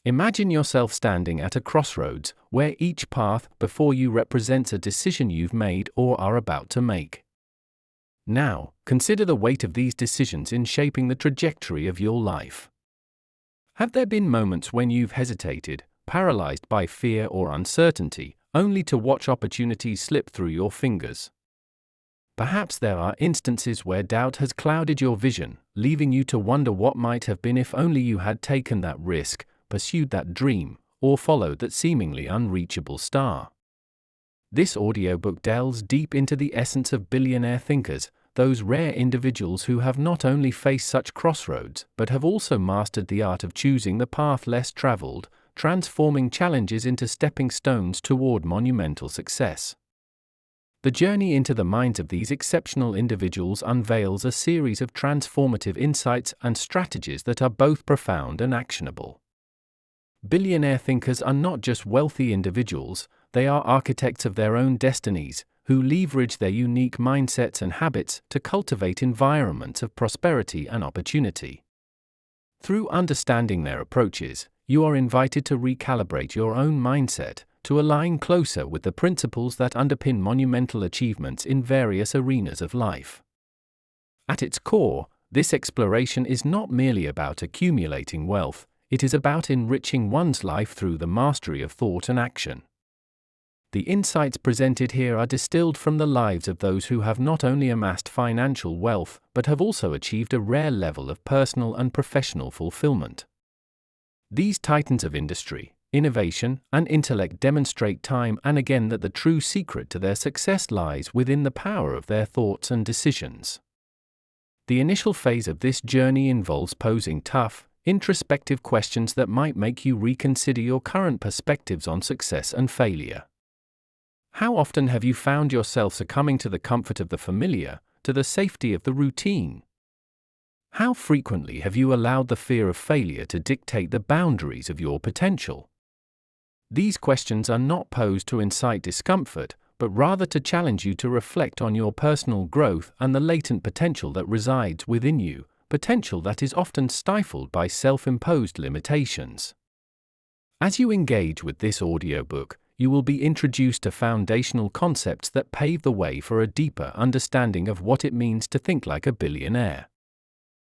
Imagine yourself standing at a crossroads, where each path before you represents a decision you've made or are about to make. Now, consider the weight of these decisions in shaping the trajectory of your life. Have there been moments when you've hesitated, paralyzed by fear or uncertainty, only to watch opportunities slip through your fingers? Perhaps there are instances where doubt has clouded your vision, leaving you to wonder what might have been if only you had taken that risk, pursued that dream, or followed that seemingly unreachable star. This audiobook delves deep into the essence of billionaire thinkers, those rare individuals who have not only faced such crossroads but have also mastered the art of choosing the path less traveled, transforming challenges into stepping stones toward monumental success. The journey into the minds of these exceptional individuals unveils a series of transformative insights and strategies that are both profound and actionable. Billionaire thinkers are not just wealthy individuals, they are architects of their own destinies, who leverage their unique mindsets and habits to cultivate environments of prosperity and opportunity. Through understanding their approaches, you are invited to recalibrate your own mindset, to align closer with the principles that underpin monumental achievements in various arenas of life. At its core, this exploration is not merely about accumulating wealth, it is about enriching one's life through the mastery of thought and action. The insights presented here are distilled from the lives of those who have not only amassed financial wealth, but have also achieved a rare level of personal and professional fulfillment. These titans of industry, innovation, and intellect demonstrate time and again that the true secret to their success lies within the power of their thoughts and decisions. The initial phase of this journey involves posing tough, introspective questions that might make you reconsider your current perspectives on success and failure. How often have you found yourself succumbing to the comfort of the familiar, to the safety of the routine? How frequently have you allowed the fear of failure to dictate the boundaries of your potential? These questions are not posed to incite discomfort, but rather to challenge you to reflect on your personal growth and the latent potential that resides within you, potential that is often stifled by self-imposed limitations. As you engage with this audiobook, you will be introduced to foundational concepts that pave the way for a deeper understanding of what it means to think like a billionaire.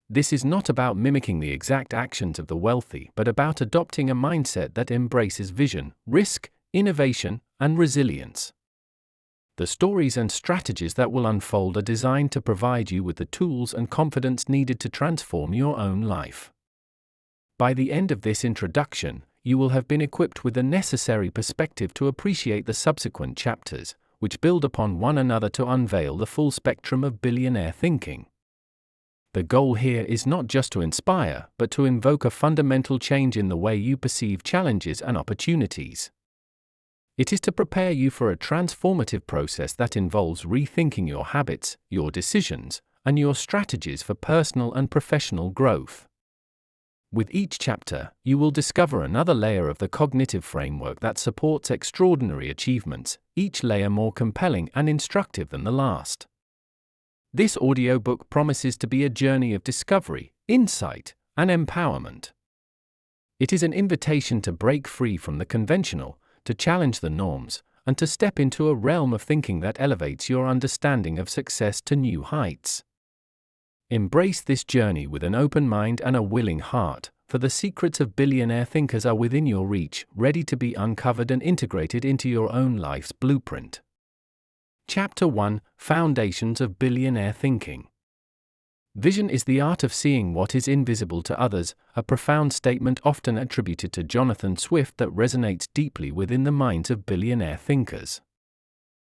This is not about mimicking the exact actions of the wealthy, but about adopting a mindset that embraces vision, risk, innovation, and resilience. The stories and strategies that will unfold are designed to provide you with the tools and confidence needed to transform your own life. By the end of this introduction, you will have been equipped with the necessary perspective to appreciate the subsequent chapters, which build upon one another to unveil the full spectrum of billionaire thinking. The goal here is not just to inspire, but to invoke a fundamental change in the way you perceive challenges and opportunities. It is to prepare you for a transformative process that involves rethinking your habits, your decisions, and your strategies for personal and professional growth. With each chapter, you will discover another layer of the cognitive framework that supports extraordinary achievements, each layer more compelling and instructive than the last. This audiobook promises to be a journey of discovery, insight, and empowerment. It is an invitation to break free from the conventional, to challenge the norms, and to step into a realm of thinking that elevates your understanding of success to new heights. Embrace this journey with an open mind and a willing heart, for the secrets of billionaire thinkers are within your reach, ready to be uncovered and integrated into your own life's blueprint. Chapter 1: Foundations of Billionaire Thinking. Vision is the art of seeing what is invisible to others, a profound statement often attributed to Jonathan Swift that resonates deeply within the minds of billionaire thinkers.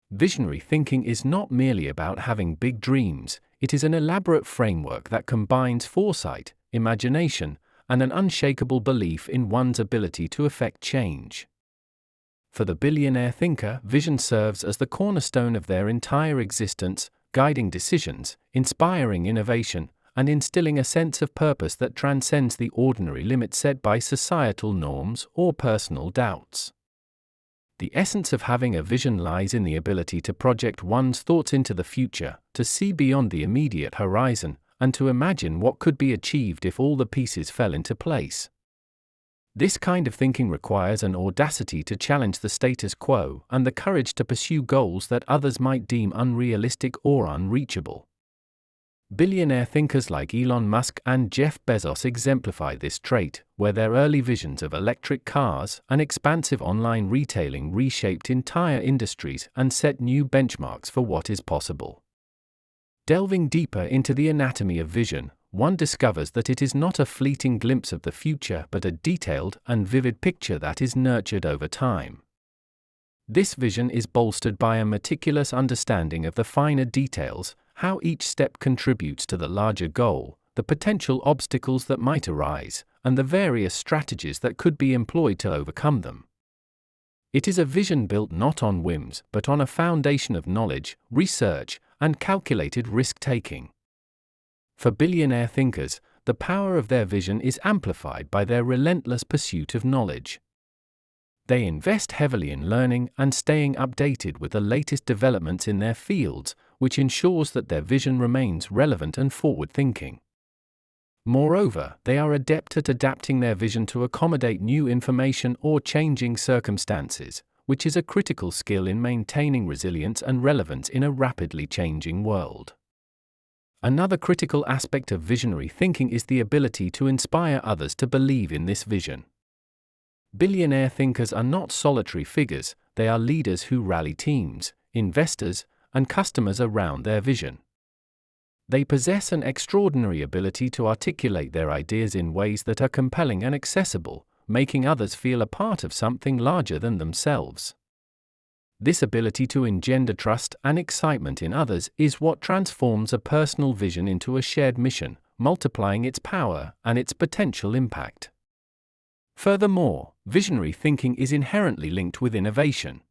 Visionary thinking is not merely about having big dreams, it is an elaborate framework that combines foresight, imagination, and an unshakable belief in one's ability to effect change. For the billionaire thinker, vision serves as the cornerstone of their entire existence, guiding decisions, inspiring innovation, and instilling a sense of purpose that transcends the ordinary limits set by societal norms or personal doubts. The essence of having a vision lies in the ability to project one's thoughts into the future, to see beyond the immediate horizon, and to imagine what could be achieved if all the pieces fell into place. This kind of thinking requires an audacity to challenge the status quo and the courage to pursue goals that others might deem unrealistic or unreachable. Billionaire thinkers like Elon Musk and Jeff Bezos exemplify this trait, where their early visions of electric cars and expansive online retailing reshaped entire industries and set new benchmarks for what is possible. Delving deeper into the anatomy of vision, one discovers that it is not a fleeting glimpse of the future but a detailed and vivid picture that is nurtured over time. This vision is bolstered by a meticulous understanding of the finer details, how each step contributes to the larger goal, the potential obstacles that might arise, and the various strategies that could be employed to overcome them. It is a vision built not on whims but on a foundation of knowledge, research, and calculated risk-taking. For billionaire thinkers, the power of their vision is amplified by their relentless pursuit of knowledge. They invest heavily in learning and staying updated with the latest developments in their fields, which ensures that their vision remains relevant and forward-thinking. Moreover, they are adept at adapting their vision to accommodate new information or changing circumstances, which is a critical skill in maintaining resilience and relevance in a rapidly changing world. Another critical aspect of visionary thinking is the ability to inspire others to believe in this vision. Billionaire thinkers are not solitary figures, they are leaders who rally teams, investors, and customers around their vision. They possess an extraordinary ability to articulate their ideas in ways that are compelling and accessible, making others feel a part of something larger than themselves. This ability to engender trust and excitement in others is what transforms a personal vision into a shared mission, multiplying its power and its potential impact. Furthermore, visionary thinking is inherently linked with innovation.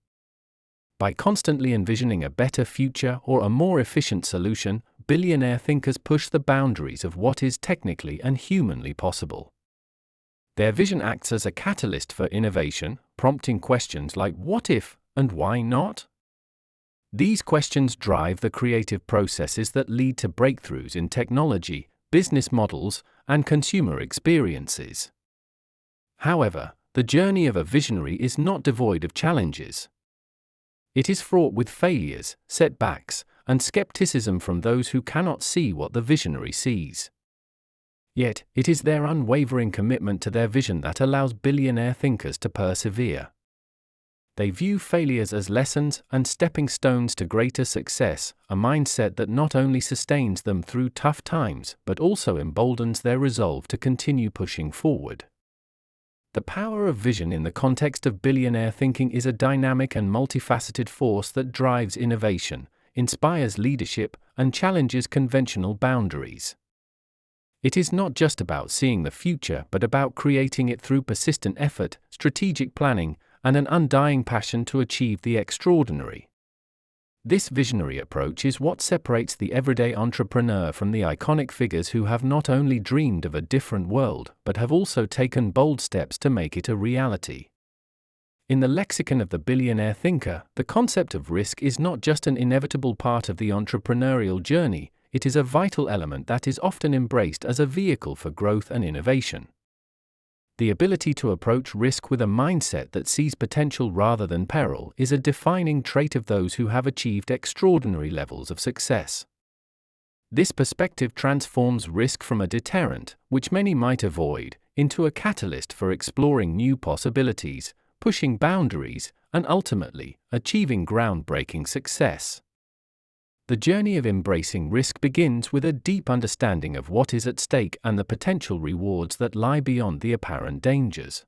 By constantly envisioning a better future or a more efficient solution, billionaire thinkers push the boundaries of what is technically and humanly possible. Their vision acts as a catalyst for innovation, prompting questions like "what if" and "why not?" These questions drive the creative processes that lead to breakthroughs in technology, business models, and consumer experiences. However, the journey of a visionary is not devoid of challenges. It is fraught with failures, setbacks, and skepticism from those who cannot see what the visionary sees. Yet, it is their unwavering commitment to their vision that allows billionaire thinkers to persevere. They view failures as lessons and stepping stones to greater success, a mindset that not only sustains them through tough times but also emboldens their resolve to continue pushing forward. The power of vision in the context of billionaire thinking is a dynamic and multifaceted force that drives innovation, inspires leadership, and challenges conventional boundaries. It is not just about seeing the future but about creating it through persistent effort, strategic planning, and an undying passion to achieve the extraordinary. This visionary approach is what separates the everyday entrepreneur from the iconic figures who have not only dreamed of a different world but have also taken bold steps to make it a reality. In the lexicon of the billionaire thinker, the concept of risk is not just an inevitable part of the entrepreneurial journey, it is a vital element that is often embraced as a vehicle for growth and innovation. The ability to approach risk with a mindset that sees potential rather than peril is a defining trait of those who have achieved extraordinary levels of success. This perspective transforms risk from a deterrent, which many might avoid, into a catalyst for exploring new possibilities, pushing boundaries, and ultimately, achieving groundbreaking success. The journey of embracing risk begins with a deep understanding of what is at stake and the potential rewards that lie beyond the apparent dangers.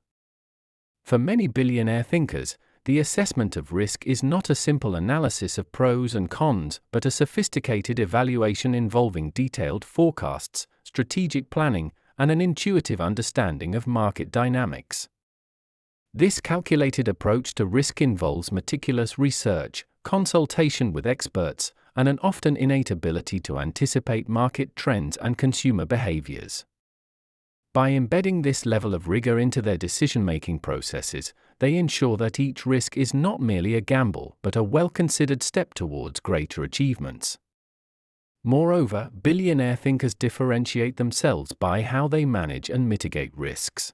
For many billionaire thinkers, the assessment of risk is not a simple analysis of pros and cons, but a sophisticated evaluation involving detailed forecasts, strategic planning, and an intuitive understanding of market dynamics. This calculated approach to risk involves meticulous research, consultation with experts, and an often innate ability to anticipate market trends and consumer behaviors. By embedding this level of rigor into their decision-making processes, they ensure that each risk is not merely a gamble but a well-considered step towards greater achievements. Moreover, billionaire thinkers differentiate themselves by how they manage and mitigate risks.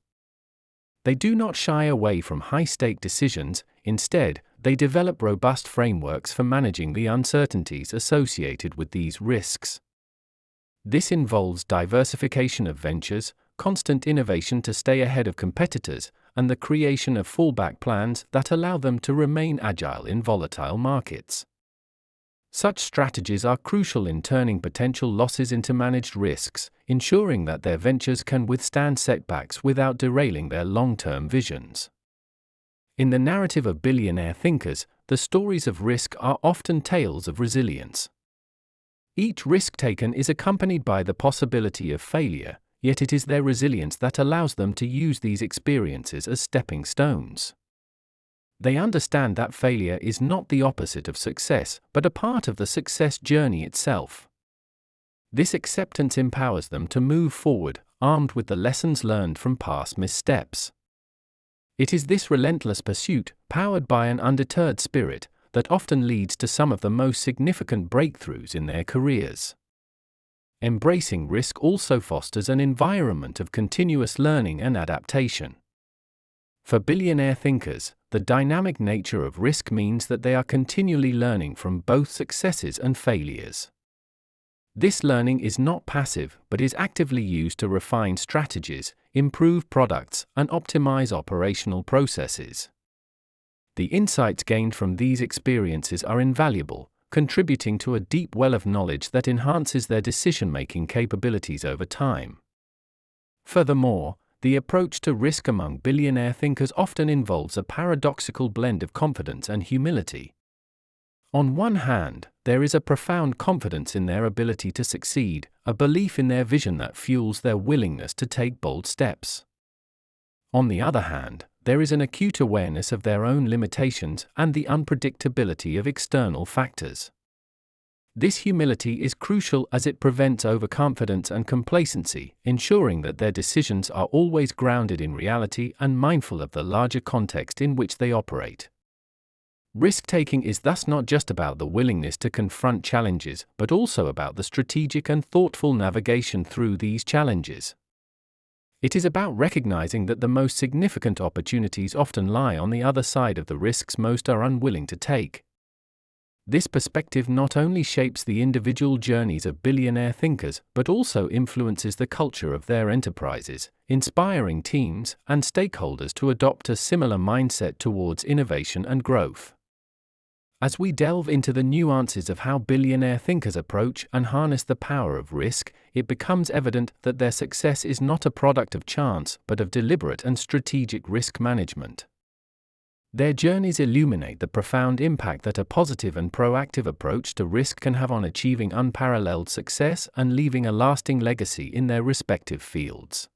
They do not shy away from high-stake decisions. Instead, they develop robust frameworks for managing the uncertainties associated with these risks. This involves diversification of ventures, constant innovation to stay ahead of competitors, and the creation of fallback plans that allow them to remain agile in volatile markets. Such strategies are crucial in turning potential losses into managed risks, ensuring that their ventures can withstand setbacks without derailing their long-term visions. In the narrative of billionaire thinkers, the stories of risk are often tales of resilience. Each risk taken is accompanied by the possibility of failure, yet it is their resilience that allows them to use these experiences as stepping stones. They understand that failure is not the opposite of success, but a part of the success journey itself. This acceptance empowers them to move forward, armed with the lessons learned from past missteps. It is this relentless pursuit, powered by an undeterred spirit, that often leads to some of the most significant breakthroughs in their careers. Embracing risk also fosters an environment of continuous learning and adaptation. For billionaire thinkers, the dynamic nature of risk means that they are continually learning from both successes and failures. This learning is not passive but is actively used to refine strategies, improve products, and optimize operational processes. The insights gained from these experiences are invaluable, contributing to a deep well of knowledge that enhances their decision-making capabilities over time. Furthermore, the approach to risk among billionaire thinkers often involves a paradoxical blend of confidence and humility. On one hand, there is a profound confidence in their ability to succeed, a belief in their vision that fuels their willingness to take bold steps. On the other hand, there is an acute awareness of their own limitations and the unpredictability of external factors. This humility is crucial as it prevents overconfidence and complacency, ensuring that their decisions are always grounded in reality and mindful of the larger context in which they operate. Risk-taking is thus not just about the willingness to confront challenges, but also about the strategic and thoughtful navigation through these challenges. It is about recognizing that the most significant opportunities often lie on the other side of the risks most are unwilling to take. This perspective not only shapes the individual journeys of billionaire thinkers but also influences the culture of their enterprises, inspiring teams and stakeholders to adopt a similar mindset towards innovation and growth. As we delve into the nuances of how billionaire thinkers approach and harness the power of risk, it becomes evident that their success is not a product of chance but of deliberate and strategic risk management. Their journeys illuminate the profound impact that a positive and proactive approach to risk can have on achieving unparalleled success and leaving a lasting legacy in their respective fields.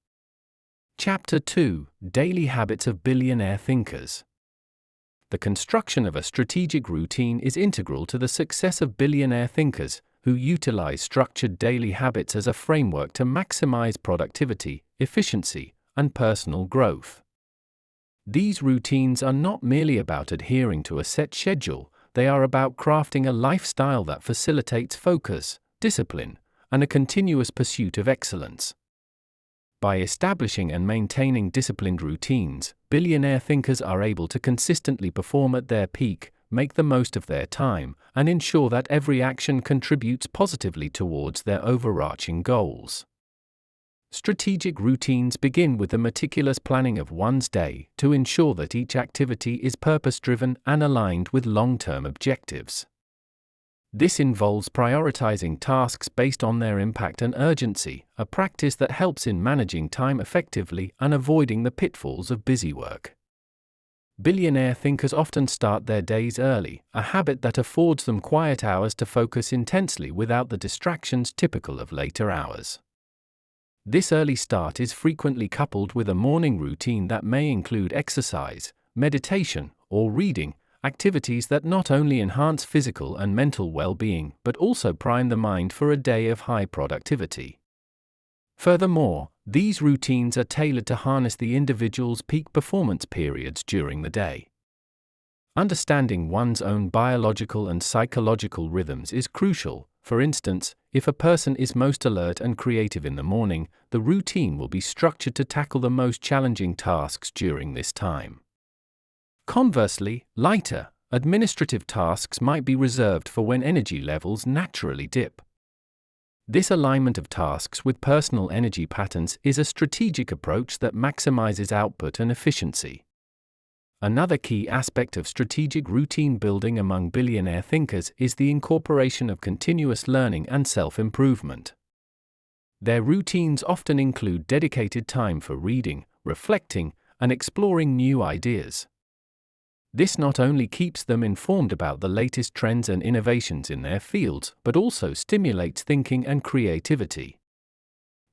Chapter 2: Daily Habits of Billionaire Thinkers. The construction of a strategic routine is integral to the success of billionaire thinkers, who utilize structured daily habits as a framework to maximize productivity, efficiency, and personal growth. These routines are not merely about adhering to a set schedule, they are about crafting a lifestyle that facilitates focus, discipline, and a continuous pursuit of excellence. By establishing and maintaining disciplined routines, billionaire thinkers are able to consistently perform at their peak, make the most of their time, and ensure that every action contributes positively towards their overarching goals. Strategic routines begin with the meticulous planning of one's day to ensure that each activity is purpose-driven and aligned with long-term objectives. This involves prioritizing tasks based on their impact and urgency, a practice that helps in managing time effectively and avoiding the pitfalls of busy work. Billionaire thinkers often start their days early, a habit that affords them quiet hours to focus intensely without the distractions typical of later hours. This early start is frequently coupled with a morning routine that may include exercise, meditation, or reading, activities that not only enhance physical and mental well-being but also prime the mind for a day of high productivity. Furthermore, these routines are tailored to harness the individual's peak performance periods during the day. Understanding one's own biological and psychological rhythms is crucial, For instance, if a person is most alert and creative in the morning, the routine will be structured to tackle the most challenging tasks during this time. Conversely, lighter, administrative tasks might be reserved for when energy levels naturally dip. This alignment of tasks with personal energy patterns is a strategic approach that maximizes output and efficiency. Another key aspect of strategic routine building among billionaire thinkers is the incorporation of continuous learning and self-improvement. Their routines often include dedicated time for reading, reflecting, and exploring new ideas. This not only keeps them informed about the latest trends and innovations in their fields, but also stimulates thinking and creativity.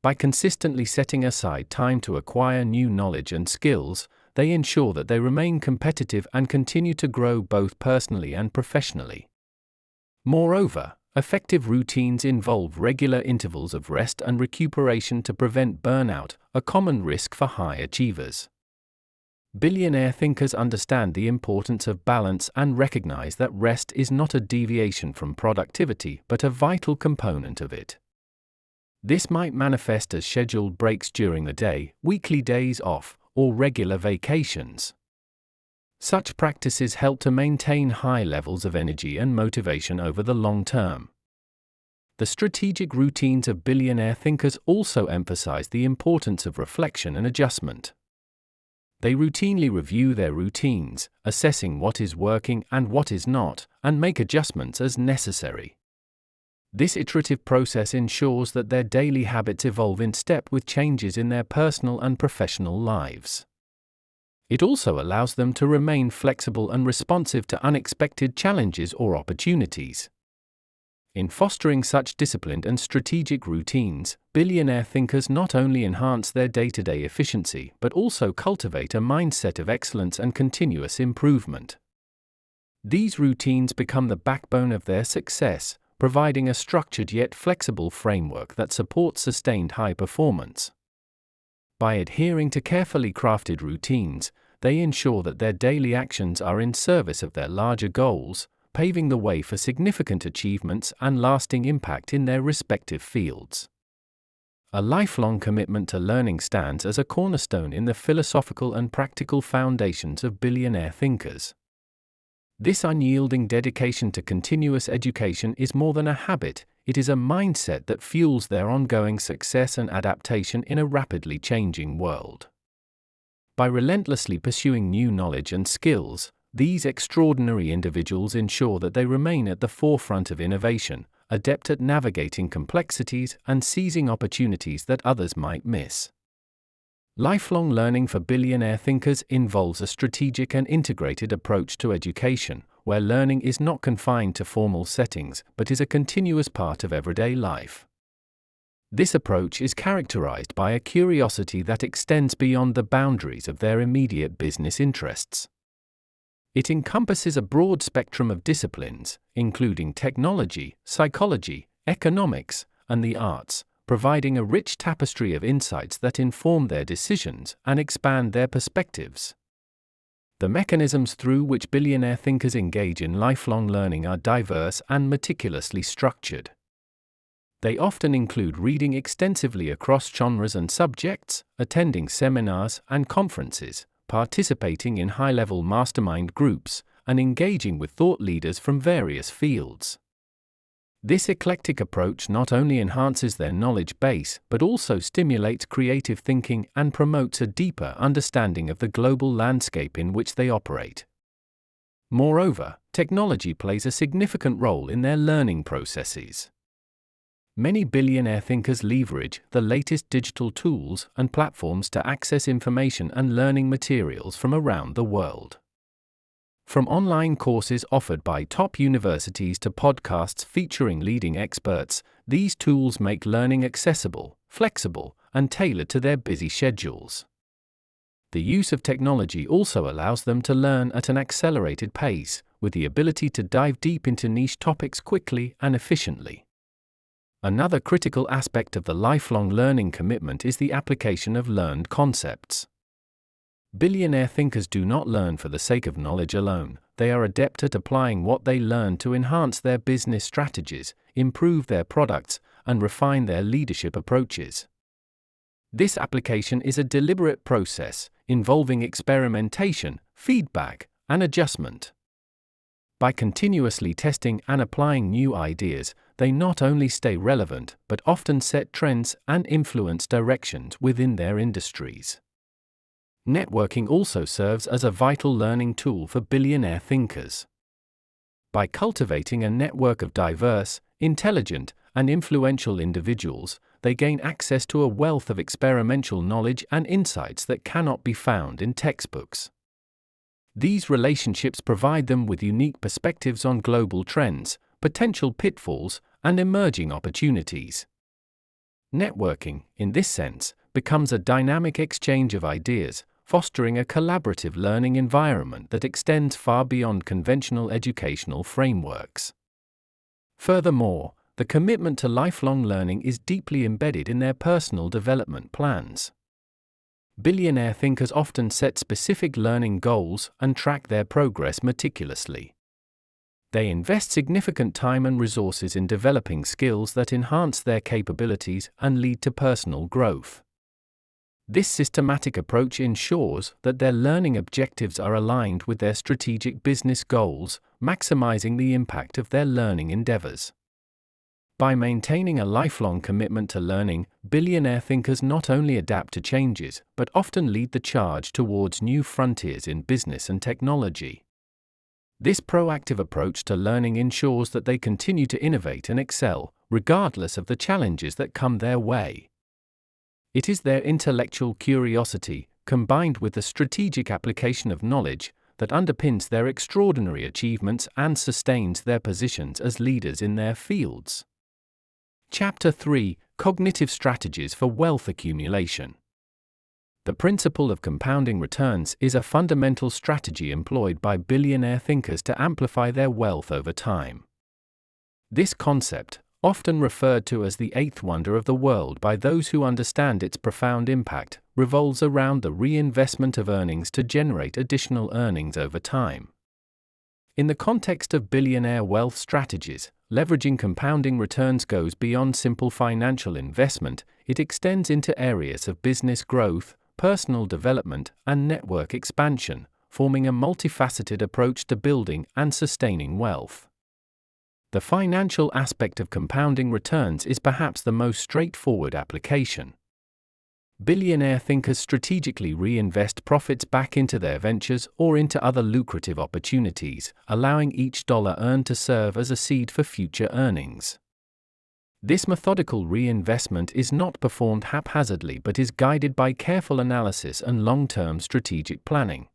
By consistently setting aside time to acquire new knowledge and skills, they ensure that they remain competitive and continue to grow both personally and professionally. Moreover, effective routines involve regular intervals of rest and recuperation to prevent burnout, a common risk for high achievers. Billionaire thinkers understand the importance of balance and recognize that rest is not a deviation from productivity but a vital component of it. This might manifest as scheduled breaks during the day, weekly days off, or regular vacations. Such practices help to maintain high levels of energy and motivation over the long term. The strategic routines of billionaire thinkers also emphasize the importance of reflection and adjustment. They routinely review their routines, assessing what is working and what is not, and make adjustments as necessary. This iterative process ensures that their daily habits evolve in step with changes in their personal and professional lives. It also allows them to remain flexible and responsive to unexpected challenges or opportunities. In fostering such disciplined and strategic routines, billionaire thinkers not only enhance their day-to-day efficiency but also cultivate a mindset of excellence and continuous improvement. These routines become the backbone of their success, providing a structured yet flexible framework that supports sustained high performance. By adhering to carefully crafted routines, they ensure that their daily actions are in service of their larger goals, paving the way for significant achievements and lasting impact in their respective fields. A lifelong commitment to learning stands as a cornerstone in the philosophical and practical foundations of billionaire thinkers. This unyielding dedication to continuous education is more than a habit, it is a mindset that fuels their ongoing success and adaptation in a rapidly changing world. By relentlessly pursuing new knowledge and skills, these extraordinary individuals ensure that they remain at the forefront of innovation, adept at navigating complexities and seizing opportunities that others might miss. Lifelong learning for billionaire thinkers involves a strategic and integrated approach to education, where learning is not confined to formal settings but is a continuous part of everyday life. This approach is characterized by a curiosity that extends beyond the boundaries of their immediate business interests. It encompasses a broad spectrum of disciplines, including technology, psychology, economics, and the arts, providing a rich tapestry of insights that inform their decisions and expand their perspectives. The mechanisms through which billionaire thinkers engage in lifelong learning are diverse and meticulously structured. They often include reading extensively across genres and subjects, attending seminars and conferences, participating in high-level mastermind groups, and engaging with thought leaders from various fields. This eclectic approach not only enhances their knowledge base but also stimulates creative thinking and promotes a deeper understanding of the global landscape in which they operate. Moreover, technology plays a significant role in their learning processes. Many billionaire thinkers leverage the latest digital tools and platforms to access information and learning materials from around the world. From online courses offered by top universities to podcasts featuring leading experts, these tools make learning accessible, flexible, and tailored to their busy schedules. The use of technology also allows them to learn at an accelerated pace, with the ability to dive deep into niche topics quickly and efficiently. Another critical aspect of the lifelong learning commitment is the application of learned concepts. Billionaire thinkers do not learn for the sake of knowledge alone, they are adept at applying what they learn to enhance their business strategies, improve their products, and refine their leadership approaches. This application is a deliberate process, involving experimentation, feedback, and adjustment. By continuously testing and applying new ideas, they not only stay relevant but often set trends and influence directions within their industries. Networking also serves as a vital learning tool for billionaire thinkers. By cultivating a network of diverse, intelligent, and influential individuals, they gain access to a wealth of experiential knowledge and insights that cannot be found in textbooks. These relationships provide them with unique perspectives on global trends, potential pitfalls, and emerging opportunities. Networking, in this sense, becomes a dynamic exchange of ideas, fostering a collaborative learning environment that extends far beyond conventional educational frameworks. Furthermore, the commitment to lifelong learning is deeply embedded in their personal development plans. Billionaire thinkers often set specific learning goals and track their progress meticulously. They invest significant time and resources in developing skills that enhance their capabilities and lead to personal growth. This systematic approach ensures that their learning objectives are aligned with their strategic business goals, maximizing the impact of their learning endeavors. By maintaining a lifelong commitment to learning, billionaire thinkers not only adapt to changes, but often lead the charge towards new frontiers in business and technology. This proactive approach to learning ensures that they continue to innovate and excel, regardless of the challenges that come their way. It is their intellectual curiosity, combined with the strategic application of knowledge, that underpins their extraordinary achievements and sustains their positions as leaders in their fields. Chapter 3: Cognitive Strategies for Wealth Accumulation. The principle of compounding returns is a fundamental strategy employed by billionaire thinkers to amplify their wealth over time. This concept, often referred to as the eighth wonder of the world by those who understand its profound impact, revolves around the reinvestment of earnings to generate additional earnings over time. In the context of billionaire wealth strategies, leveraging compounding returns goes beyond simple financial investment. It extends into areas of business growth, personal development, and network expansion, forming a multifaceted approach to building and sustaining wealth. The financial aspect of compounding returns is perhaps the most straightforward application. Billionaire thinkers strategically reinvest profits back into their ventures or into other lucrative opportunities, allowing each dollar earned to serve as a seed for future earnings. This methodical reinvestment is not performed haphazardly but is guided by careful analysis and long-term strategic planning.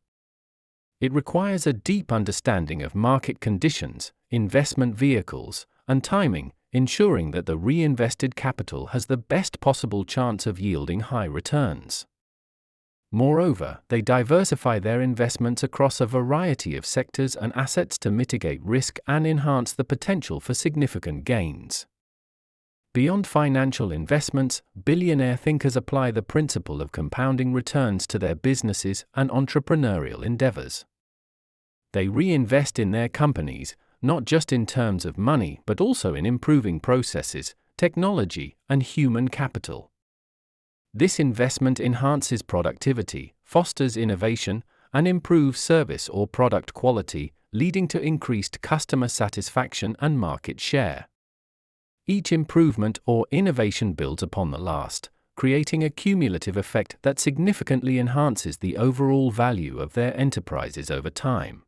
It requires a deep understanding of market conditions, investment vehicles, and timing, ensuring that the reinvested capital has the best possible chance of yielding high returns. Moreover, they diversify their investments across a variety of sectors and assets to mitigate risk and enhance the potential for significant gains. Beyond financial investments, billionaire thinkers apply the principle of compounding returns to their businesses and entrepreneurial endeavors. They reinvest in their companies, not just in terms of money but also in improving processes, technology, and human capital. This investment enhances productivity, fosters innovation, and improves service or product quality, leading to increased customer satisfaction and market share. Each improvement or innovation builds upon the last, creating a cumulative effect that significantly enhances the overall value of their enterprises over time.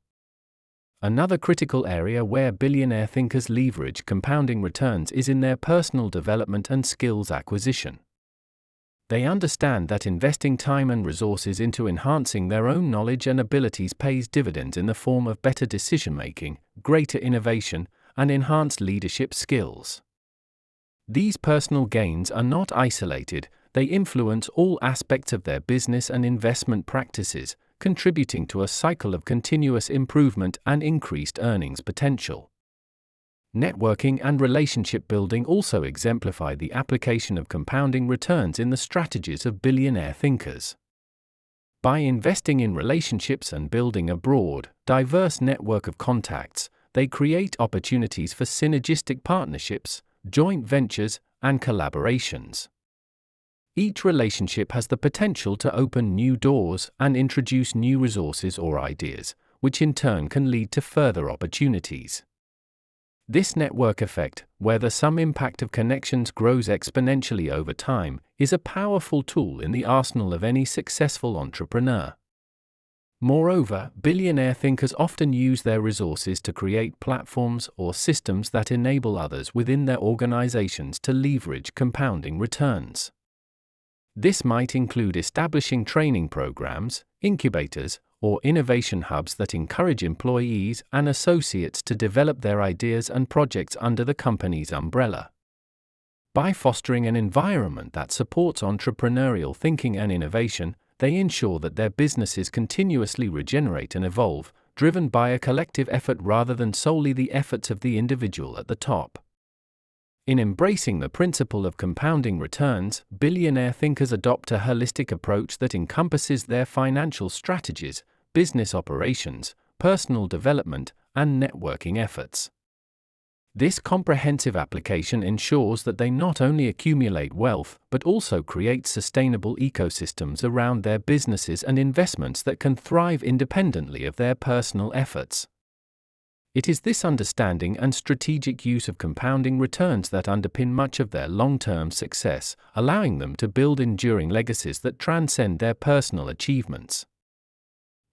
Another critical area where billionaire thinkers leverage compounding returns is in their personal development and skills acquisition. They understand that investing time and resources into enhancing their own knowledge and abilities pays dividends in the form of better decision-making, greater innovation, and enhanced leadership skills. These personal gains are not isolated, they influence all aspects of their business and investment practices, contributing to a cycle of continuous improvement and increased earnings potential. Networking and relationship building also exemplify the application of compounding returns in the strategies of billionaire thinkers. By investing in relationships and building a broad, diverse network of contacts, they create opportunities for synergistic partnerships, joint ventures, and collaborations. Each relationship has the potential to open new doors and introduce new resources or ideas, which in turn can lead to further opportunities. This network effect, where the sum impact of connections grows exponentially over time, is a powerful tool in the arsenal of any successful entrepreneur. Moreover, billionaire thinkers often use their resources to create platforms or systems that enable others within their organizations to leverage compounding returns. This might include establishing training programs, incubators, or innovation hubs that encourage employees and associates to develop their ideas and projects under the company's umbrella. By fostering an environment that supports entrepreneurial thinking and innovation, they ensure that their businesses continuously regenerate and evolve, driven by a collective effort rather than solely the efforts of the individual at the top. In embracing the principle of compounding returns, billionaire thinkers adopt a holistic approach that encompasses their financial strategies, business operations, personal development, and networking efforts. This comprehensive application ensures that they not only accumulate wealth but also create sustainable ecosystems around their businesses and investments that can thrive independently of their personal efforts. It is this understanding and strategic use of compounding returns that underpin much of their long-term success, allowing them to build enduring legacies that transcend their personal achievements.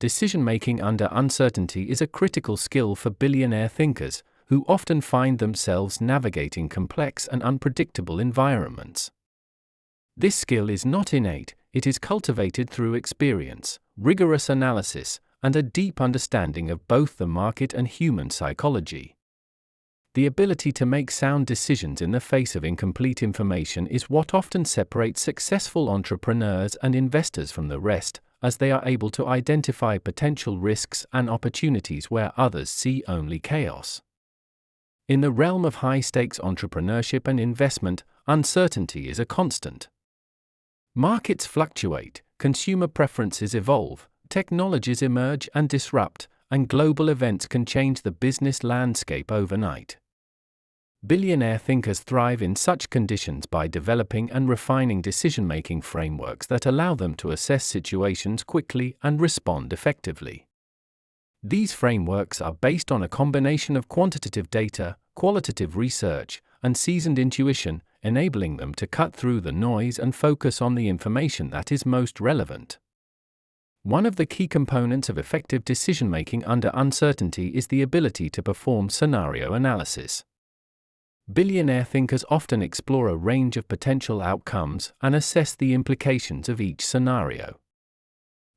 Decision-making under uncertainty is a critical skill for billionaire thinkers, who often find themselves navigating complex and unpredictable environments. This skill is not innate, it is cultivated through experience, rigorous analysis, and a deep understanding of both the market and human psychology. The ability to make sound decisions in the face of incomplete information is what often separates successful entrepreneurs and investors from the rest, as they are able to identify potential risks and opportunities where others see only chaos. In the realm of high-stakes entrepreneurship and investment, uncertainty is a constant. Markets fluctuate, consumer preferences evolve, technologies emerge and disrupt, and global events can change the business landscape overnight. Billionaire thinkers thrive in such conditions by developing and refining decision-making frameworks that allow them to assess situations quickly and respond effectively. These frameworks are based on a combination of quantitative data, qualitative research, and seasoned intuition, enabling them to cut through the noise and focus on the information that is most relevant. One of the key components of effective decision-making under uncertainty is the ability to perform scenario analysis. Billionaire thinkers often explore a range of potential outcomes and assess the implications of each scenario.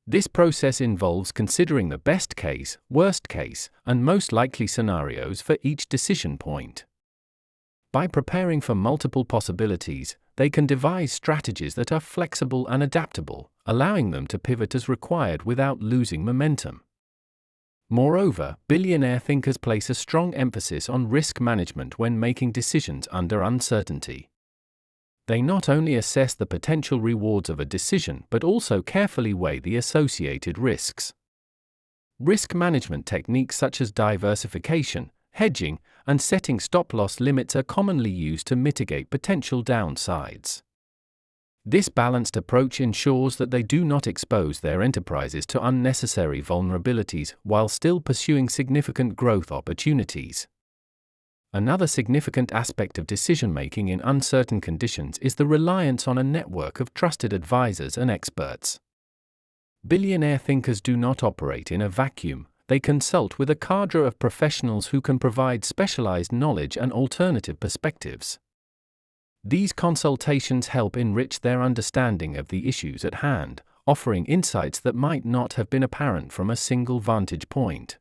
This process involves considering the best case, worst case, and most likely scenarios for each decision point. By preparing for multiple possibilities, they can devise strategies that are flexible and adaptable, allowing them to pivot as required without losing momentum. Moreover, billionaire thinkers place a strong emphasis on risk management when making decisions under uncertainty. They not only assess the potential rewards of a decision but also carefully weigh the associated risks. Risk management techniques such as diversification, hedging, and setting stop-loss limits are commonly used to mitigate potential downsides. This balanced approach ensures that they do not expose their enterprises to unnecessary vulnerabilities while still pursuing significant growth opportunities. Another significant aspect of decision-making in uncertain conditions is the reliance on a network of trusted advisors and experts. Billionaire thinkers do not operate in a vacuum. They consult with a cadre of professionals who can provide specialized knowledge and alternative perspectives. These consultations help enrich their understanding of the issues at hand, offering insights that might not have been apparent from a single vantage point.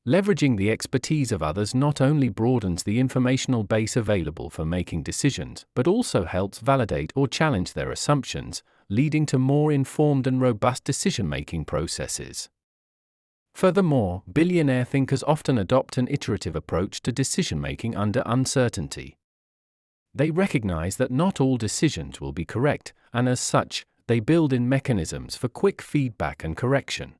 Leveraging the expertise of others not only broadens the informational base available for making decisions, but also helps validate or challenge their assumptions, leading to more informed and robust decision-making processes. Furthermore, billionaire thinkers often adopt an iterative approach to decision-making under uncertainty. They recognize that not all decisions will be correct, and as such, they build in mechanisms for quick feedback and correction.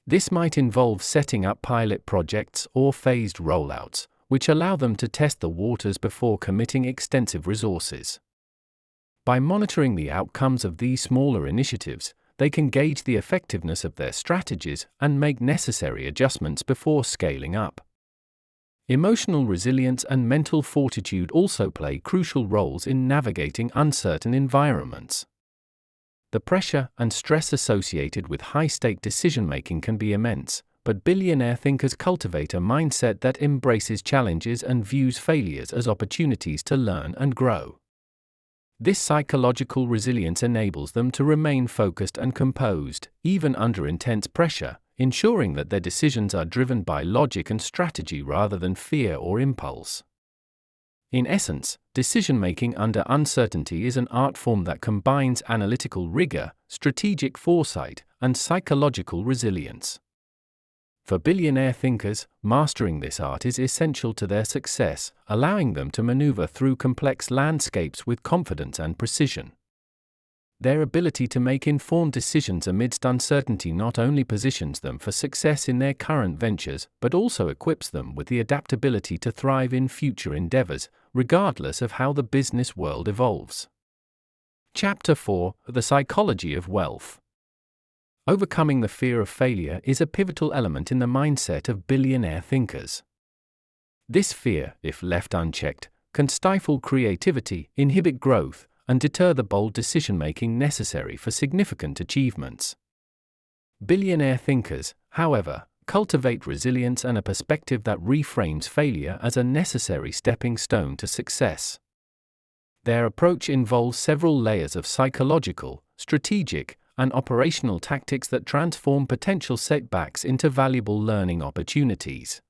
This might involve setting up pilot projects or phased rollouts, which allow them to test the waters before committing extensive resources. By monitoring the outcomes of these smaller initiatives, they can gauge the effectiveness of their strategies and make necessary adjustments before scaling up. Emotional resilience and mental fortitude also play crucial roles in navigating uncertain environments. The pressure and stress associated with high-stake decision-making can be immense, but billionaire thinkers cultivate a mindset that embraces challenges and views failures as opportunities to learn and grow. This psychological resilience enables them to remain focused and composed, even under intense pressure, ensuring that their decisions are driven by logic and strategy rather than fear or impulse. In essence, decision-making under uncertainty is an art form that combines analytical rigor, strategic foresight, and psychological resilience. For billionaire thinkers, mastering this art is essential to their success, allowing them to maneuver through complex landscapes with confidence and precision. Their ability to make informed decisions amidst uncertainty not only positions them for success in their current ventures, but also equips them with the adaptability to thrive in future endeavors, regardless of how the business world evolves. Chapter 4: The Psychology of Wealth. Overcoming the fear of failure is a pivotal element in the mindset of billionaire thinkers. This fear, if left unchecked, can stifle creativity, inhibit growth, and deter the bold decision-making necessary for significant achievements. Billionaire thinkers, however, cultivate resilience and a perspective that reframes failure as a necessary stepping stone to success. Their approach involves several layers of psychological, strategic, and operational tactics that transform potential setbacks into valuable learning opportunities.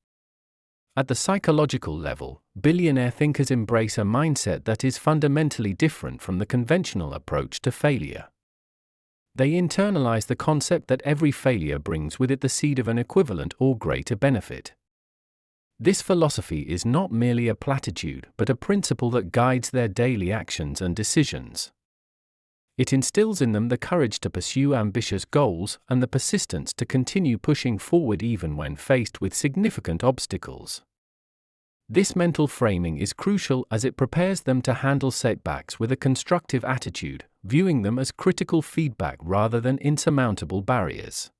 At the psychological level, billionaire thinkers embrace a mindset that is fundamentally different from the conventional approach to failure. They internalize the concept that every failure brings with it the seed of an equivalent or greater benefit. This philosophy is not merely a platitude, but a principle that guides their daily actions and decisions. It instills in them the courage to pursue ambitious goals and the persistence to continue pushing forward even when faced with significant obstacles. This mental framing is crucial as it prepares them to handle setbacks with a constructive attitude, viewing them as critical feedback rather than insurmountable barriers.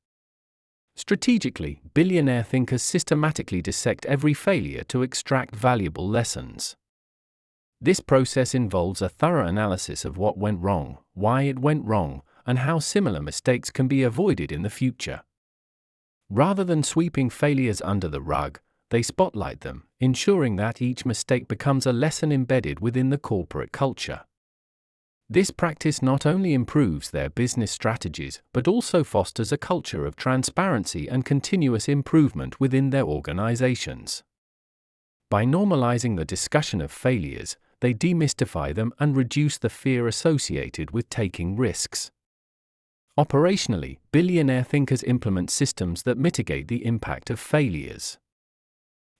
Strategically, billionaire thinkers systematically dissect every failure to extract valuable lessons. This process involves a thorough analysis of what went wrong, why it went wrong, and how similar mistakes can be avoided in the future. Rather than sweeping failures under the rug, they spotlight them, ensuring that each mistake becomes a lesson embedded within the corporate culture. This practice not only improves their business strategies but also fosters a culture of transparency and continuous improvement within their organizations. By normalizing the discussion of failures, they demystify them and reduce the fear associated with taking risks. Operationally, billionaire thinkers implement systems that mitigate the impact of failures.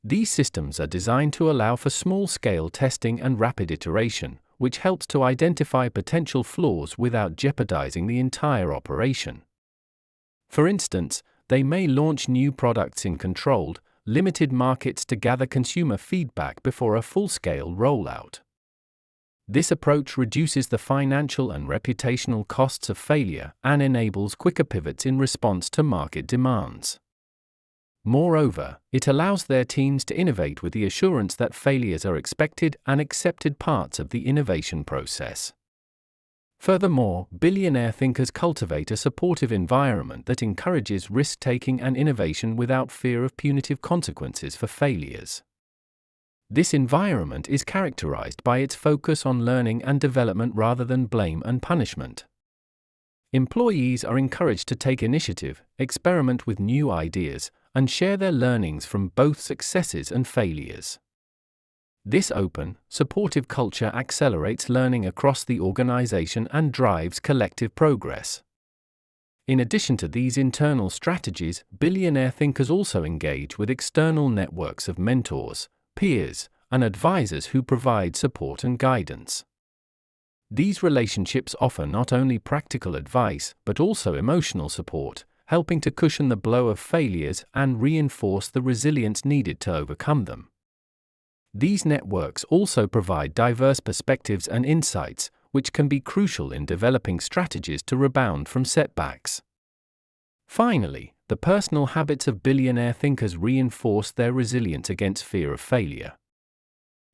These systems are designed to allow for small-scale testing and rapid iteration, which helps to identify potential flaws without jeopardizing the entire operation. For instance, they may launch new products in controlled, limited markets to gather consumer feedback before a full-scale rollout. This approach reduces the financial and reputational costs of failure and enables quicker pivots in response to market demands. Moreover, it allows their teams to innovate with the assurance that failures are expected and accepted parts of the innovation process. Furthermore, billionaire thinkers cultivate a supportive environment that encourages risk-taking and innovation without fear of punitive consequences for failures. This environment is characterized by its focus on learning and development rather than blame and punishment. Employees are encouraged to take initiative, experiment with new ideas, and share their learnings from both successes and failures. This open, supportive culture accelerates learning across the organization and drives collective progress. In addition to these internal strategies, billionaire thinkers also engage with external networks of mentors, peers, and advisors who provide support and guidance. These relationships offer not only practical advice but also emotional support, helping to cushion the blow of failures and reinforce the resilience needed to overcome them. These networks also provide diverse perspectives and insights, which can be crucial in developing strategies to rebound from setbacks. Finally, the personal habits of billionaire thinkers reinforce their resilience against fear of failure.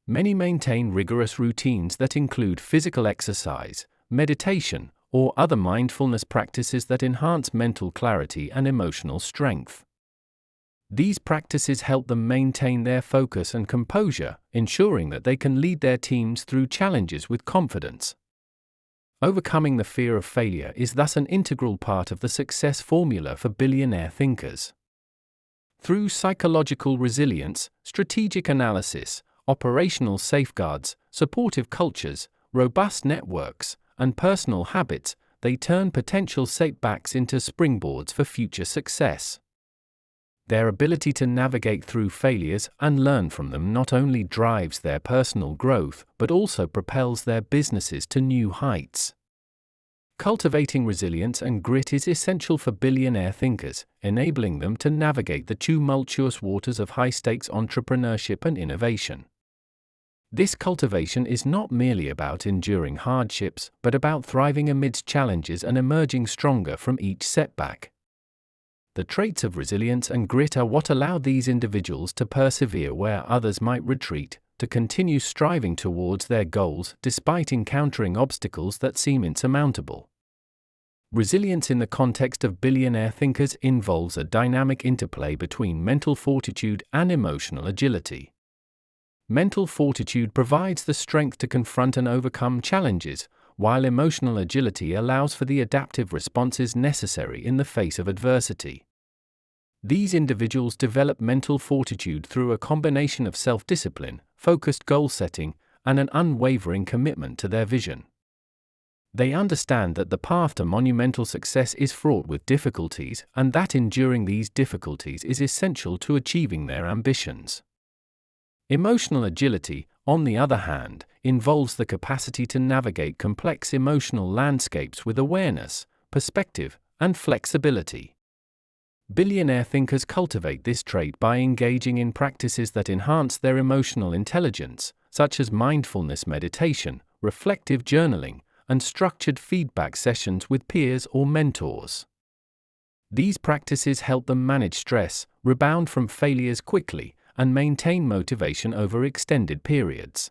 Many maintain rigorous routines that include physical exercise, meditation, or other mindfulness practices that enhance mental clarity and emotional strength. These practices help them maintain their focus and composure, ensuring that they can lead their teams through challenges with confidence. Overcoming the fear of failure is thus an integral part of the success formula for billionaire thinkers. Through psychological resilience, strategic analysis, operational safeguards, supportive cultures, robust networks, and personal habits, they turn potential setbacks into springboards for future success. Their ability to navigate through failures and learn from them not only drives their personal growth but also propels their businesses to new heights. Cultivating resilience and grit is essential for billionaire thinkers, enabling them to navigate the tumultuous waters of high-stakes entrepreneurship and innovation. This cultivation is not merely about enduring hardships, but about thriving amidst challenges and emerging stronger from each setback. The traits of resilience and grit are what allow these individuals to persevere where others might retreat, to continue striving towards their goals despite encountering obstacles that seem insurmountable. Resilience in the context of billionaire thinkers involves a dynamic interplay between mental fortitude and emotional agility. Mental fortitude provides the strength to confront and overcome challenges, while emotional agility allows for the adaptive responses necessary in the face of adversity. These individuals develop mental fortitude through a combination of self-discipline, focused goal setting, and an unwavering commitment to their vision. They understand that the path to monumental success is fraught with difficulties, and that enduring these difficulties is essential to achieving their ambitions. Emotional agility, on the other hand, involves the capacity to navigate complex emotional landscapes with awareness, perspective, and flexibility. Billionaire thinkers cultivate this trait by engaging in practices that enhance their emotional intelligence, such as mindfulness meditation, reflective journaling, and structured feedback sessions with peers or mentors. These practices help them manage stress, rebound from failures quickly, and maintain motivation over extended periods.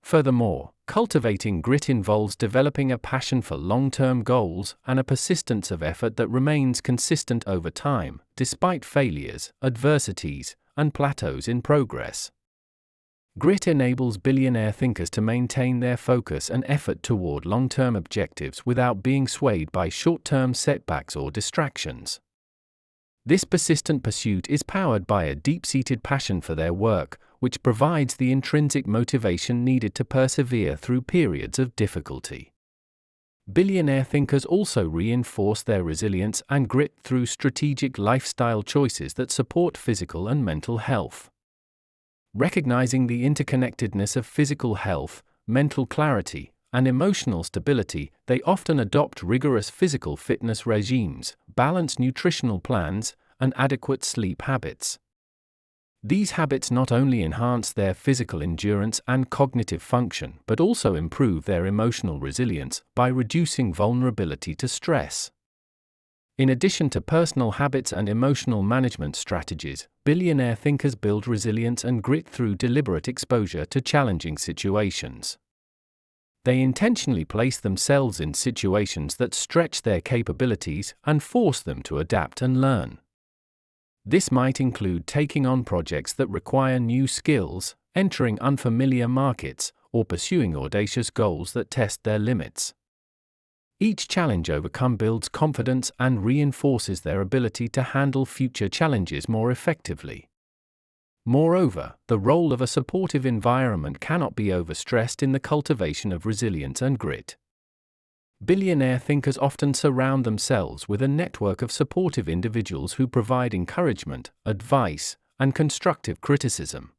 Furthermore, cultivating grit involves developing a passion for long-term goals and a persistence of effort that remains consistent over time, despite failures, adversities, and plateaus in progress. Grit enables billionaire thinkers to maintain their focus and effort toward long-term objectives without being swayed by short-term setbacks or distractions. This persistent pursuit is powered by a deep-seated passion for their work, which provides the intrinsic motivation needed to persevere through periods of difficulty. Billionaire thinkers also reinforce their resilience and grit through strategic lifestyle choices that support physical and mental health. Recognizing the interconnectedness of physical health, mental clarity, and emotional stability, they often adopt rigorous physical fitness regimes, balanced nutritional plans, and adequate sleep habits. These habits not only enhance their physical endurance and cognitive function but also improve their emotional resilience by reducing vulnerability to stress. In addition to personal habits and emotional management strategies, billionaire thinkers build resilience and grit through deliberate exposure to challenging situations. They intentionally place themselves in situations that stretch their capabilities and force them to adapt and learn. This might include taking on projects that require new skills, entering unfamiliar markets, or pursuing audacious goals that test their limits. Each challenge overcome builds confidence and reinforces their ability to handle future challenges more effectively. Moreover, the role of a supportive environment cannot be overstressed in the cultivation of resilience and grit. Billionaire thinkers often surround themselves with a network of supportive individuals who provide encouragement, advice, and constructive criticism.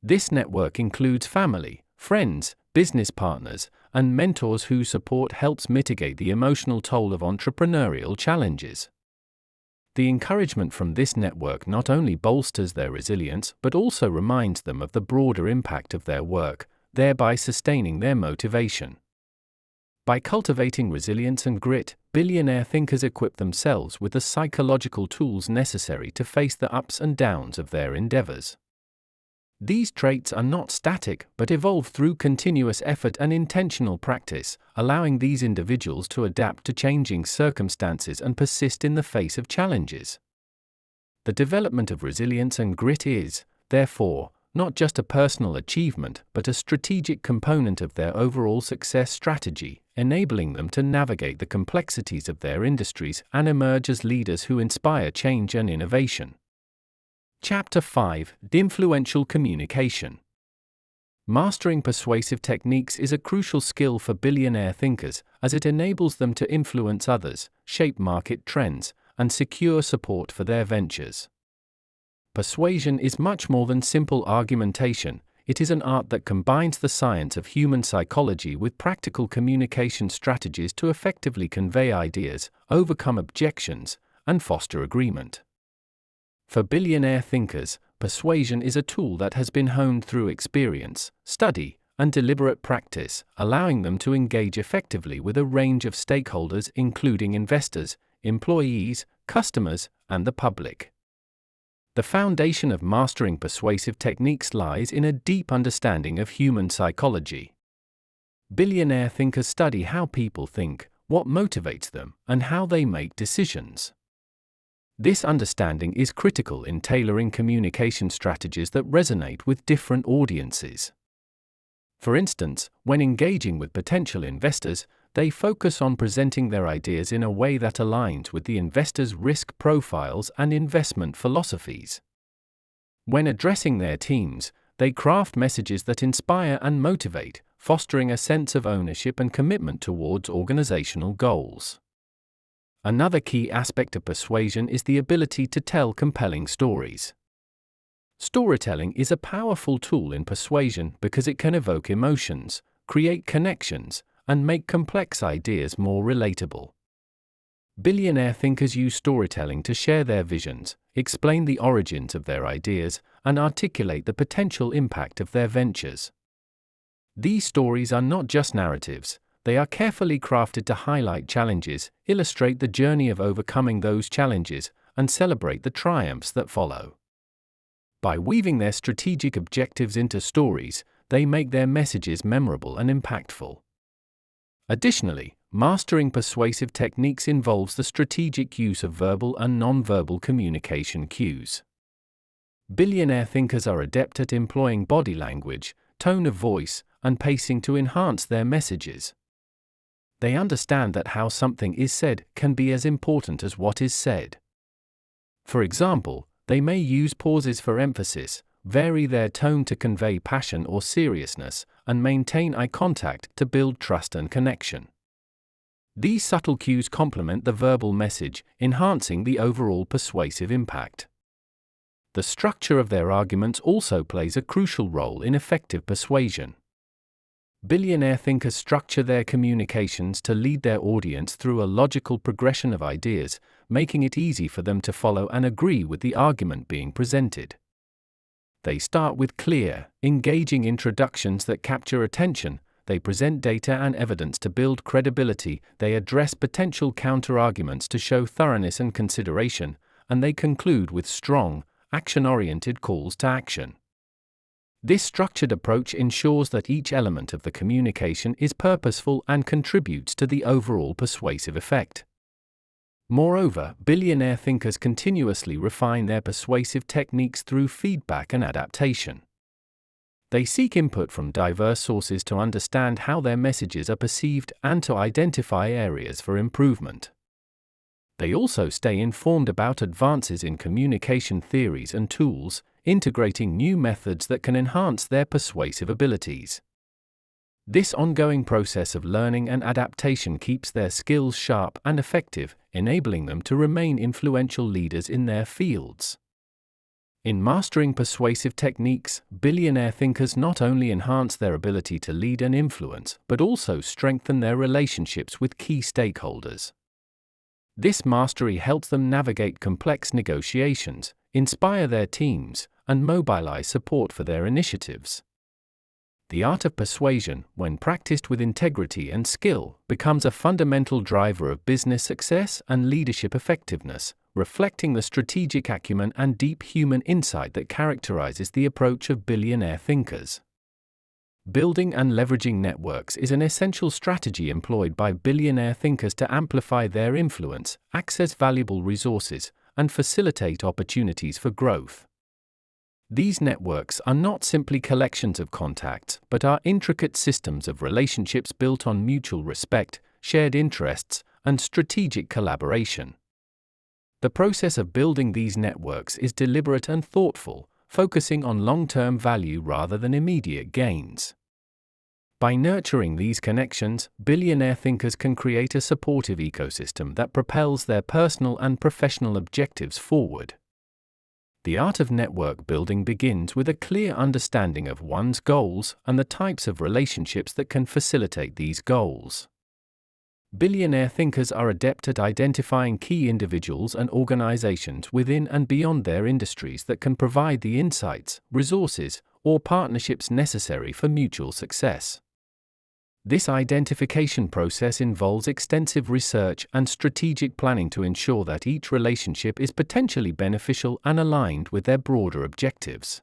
This network includes family, friends, business partners, and mentors whose support helps mitigate the emotional toll of entrepreneurial challenges. The encouragement from this network not only bolsters their resilience but also reminds them of the broader impact of their work, thereby sustaining their motivation. By cultivating resilience and grit, billionaire thinkers equip themselves with the psychological tools necessary to face the ups and downs of their endeavors. These traits are not static but evolve through continuous effort and intentional practice, allowing these individuals to adapt to changing circumstances and persist in the face of challenges. The development of resilience and grit is, therefore, not just a personal achievement but a strategic component of their overall success strategy, enabling them to navigate the complexities of their industries and emerge as leaders who inspire change and innovation. Chapter 5: Influential Communication. Mastering persuasive techniques is a crucial skill for billionaire thinkers, as it enables them to influence others, shape market trends, and secure support for their ventures. Persuasion is much more than simple argumentation. It is an art that combines the science of human psychology with practical communication strategies to effectively convey ideas, overcome objections, and foster agreement. For billionaire thinkers, persuasion is a tool that has been honed through experience, study, and deliberate practice, allowing them to engage effectively with a range of stakeholders including investors, employees, customers, and the public. The foundation of mastering persuasive techniques lies in a deep understanding of human psychology. Billionaire thinkers study how people think, what motivates them, and how they make decisions. This understanding is critical in tailoring communication strategies that resonate with different audiences. For instance, when engaging with potential investors, they focus on presenting their ideas in a way that aligns with the investors' risk profiles and investment philosophies. When addressing their teams, they craft messages that inspire and motivate, fostering a sense of ownership and commitment towards organizational goals. Another key aspect of persuasion is the ability to tell compelling stories. Storytelling is a powerful tool in persuasion because it can evoke emotions, create connections, and make complex ideas more relatable. Billionaire thinkers use storytelling to share their visions, explain the origins of their ideas, and articulate the potential impact of their ventures. These stories are not just narratives. They are carefully crafted to highlight challenges, illustrate the journey of overcoming those challenges, and celebrate the triumphs that follow. By weaving their strategic objectives into stories, they make their messages memorable and impactful. Additionally, mastering persuasive techniques involves the strategic use of verbal and nonverbal communication cues. Billionaire thinkers are adept at employing body language, tone of voice, and pacing to enhance their messages. They understand that how something is said can be as important as what is said. For example, they may use pauses for emphasis, vary their tone to convey passion or seriousness, and maintain eye contact to build trust and connection. These subtle cues complement the verbal message, enhancing the overall persuasive impact. The structure of their arguments also plays a crucial role in effective persuasion. Billionaire thinkers structure their communications to lead their audience through a logical progression of ideas, making it easy for them to follow and agree with the argument being presented. They start with clear, engaging introductions that capture attention, they present data and evidence to build credibility, they address potential counter-arguments to show thoroughness and consideration, and they conclude with strong, action-oriented calls to action. This structured approach ensures that each element of the communication is purposeful and contributes to the overall persuasive effect. Moreover, billionaire thinkers continuously refine their persuasive techniques through feedback and adaptation. They seek input from diverse sources to understand how their messages are perceived and to identify areas for improvement. They also stay informed about advances in communication theories and tools, integrating new methods that can enhance their persuasive abilities. This ongoing process of learning and adaptation keeps their skills sharp and effective, enabling them to remain influential leaders in their fields. In mastering persuasive techniques, billionaire thinkers not only enhance their ability to lead and influence, but also strengthen their relationships with key stakeholders. This mastery helps them navigate complex negotiations, inspire their teams, and mobilize support for their initiatives. The art of persuasion, when practiced with integrity and skill, becomes a fundamental driver of business success and leadership effectiveness, reflecting the strategic acumen and deep human insight that characterizes the approach of billionaire thinkers. Building and leveraging networks is an essential strategy employed by billionaire thinkers to amplify their influence, access valuable resources, and facilitate opportunities for growth. These networks are not simply collections of contacts, but are intricate systems of relationships built on mutual respect, shared interests, and strategic collaboration. The process of building these networks is deliberate and thoughtful, focusing on long-term value rather than immediate gains. By nurturing these connections, billionaire thinkers can create a supportive ecosystem that propels their personal and professional objectives forward. The art of network building begins with a clear understanding of one's goals and the types of relationships that can facilitate these goals. Billionaire thinkers are adept at identifying key individuals and organizations within and beyond their industries that can provide the insights, resources, or partnerships necessary for mutual success. This identification process involves extensive research and strategic planning to ensure that each relationship is potentially beneficial and aligned with their broader objectives.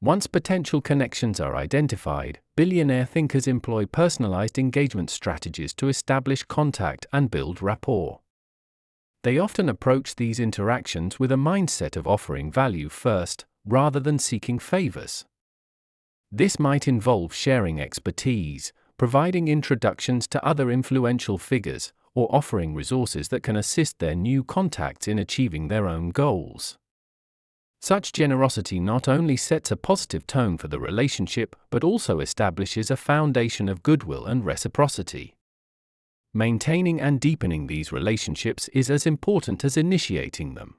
Once potential connections are identified, billionaire thinkers employ personalized engagement strategies to establish contact and build rapport. They often approach these interactions with a mindset of offering value first, rather than seeking favors. This might involve sharing expertise, providing introductions to other influential figures, or offering resources that can assist their new contacts in achieving their own goals. Such generosity not only sets a positive tone for the relationship, but also establishes a foundation of goodwill and reciprocity. Maintaining and deepening these relationships is as important as initiating them.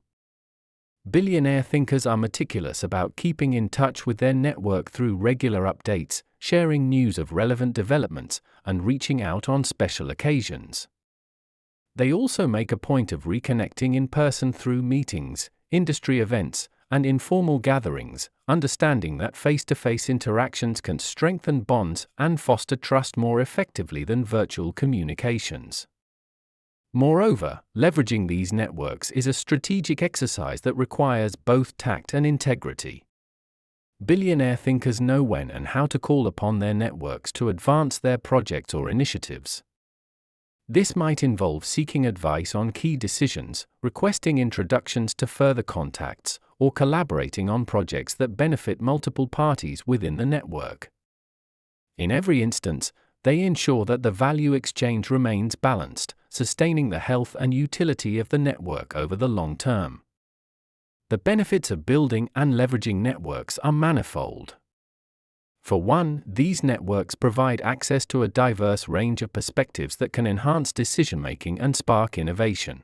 Billionaire thinkers are meticulous about keeping in touch with their network through regular updates, sharing news of relevant developments, and reaching out on special occasions. They also make a point of reconnecting in person through meetings, industry events, and informal gatherings, understanding that face-to-face interactions can strengthen bonds and foster trust more effectively than virtual communications. Moreover, leveraging these networks is a strategic exercise that requires both tact and integrity. Billionaire thinkers know when and how to call upon their networks to advance their projects or initiatives. This might involve seeking advice on key decisions, requesting introductions to further contacts, or collaborating on projects that benefit multiple parties within the network. In every instance, they ensure that the value exchange remains balanced, sustaining the health and utility of the network over the long term. The benefits of building and leveraging networks are manifold. For one, these networks provide access to a diverse range of perspectives that can enhance decision-making and spark innovation.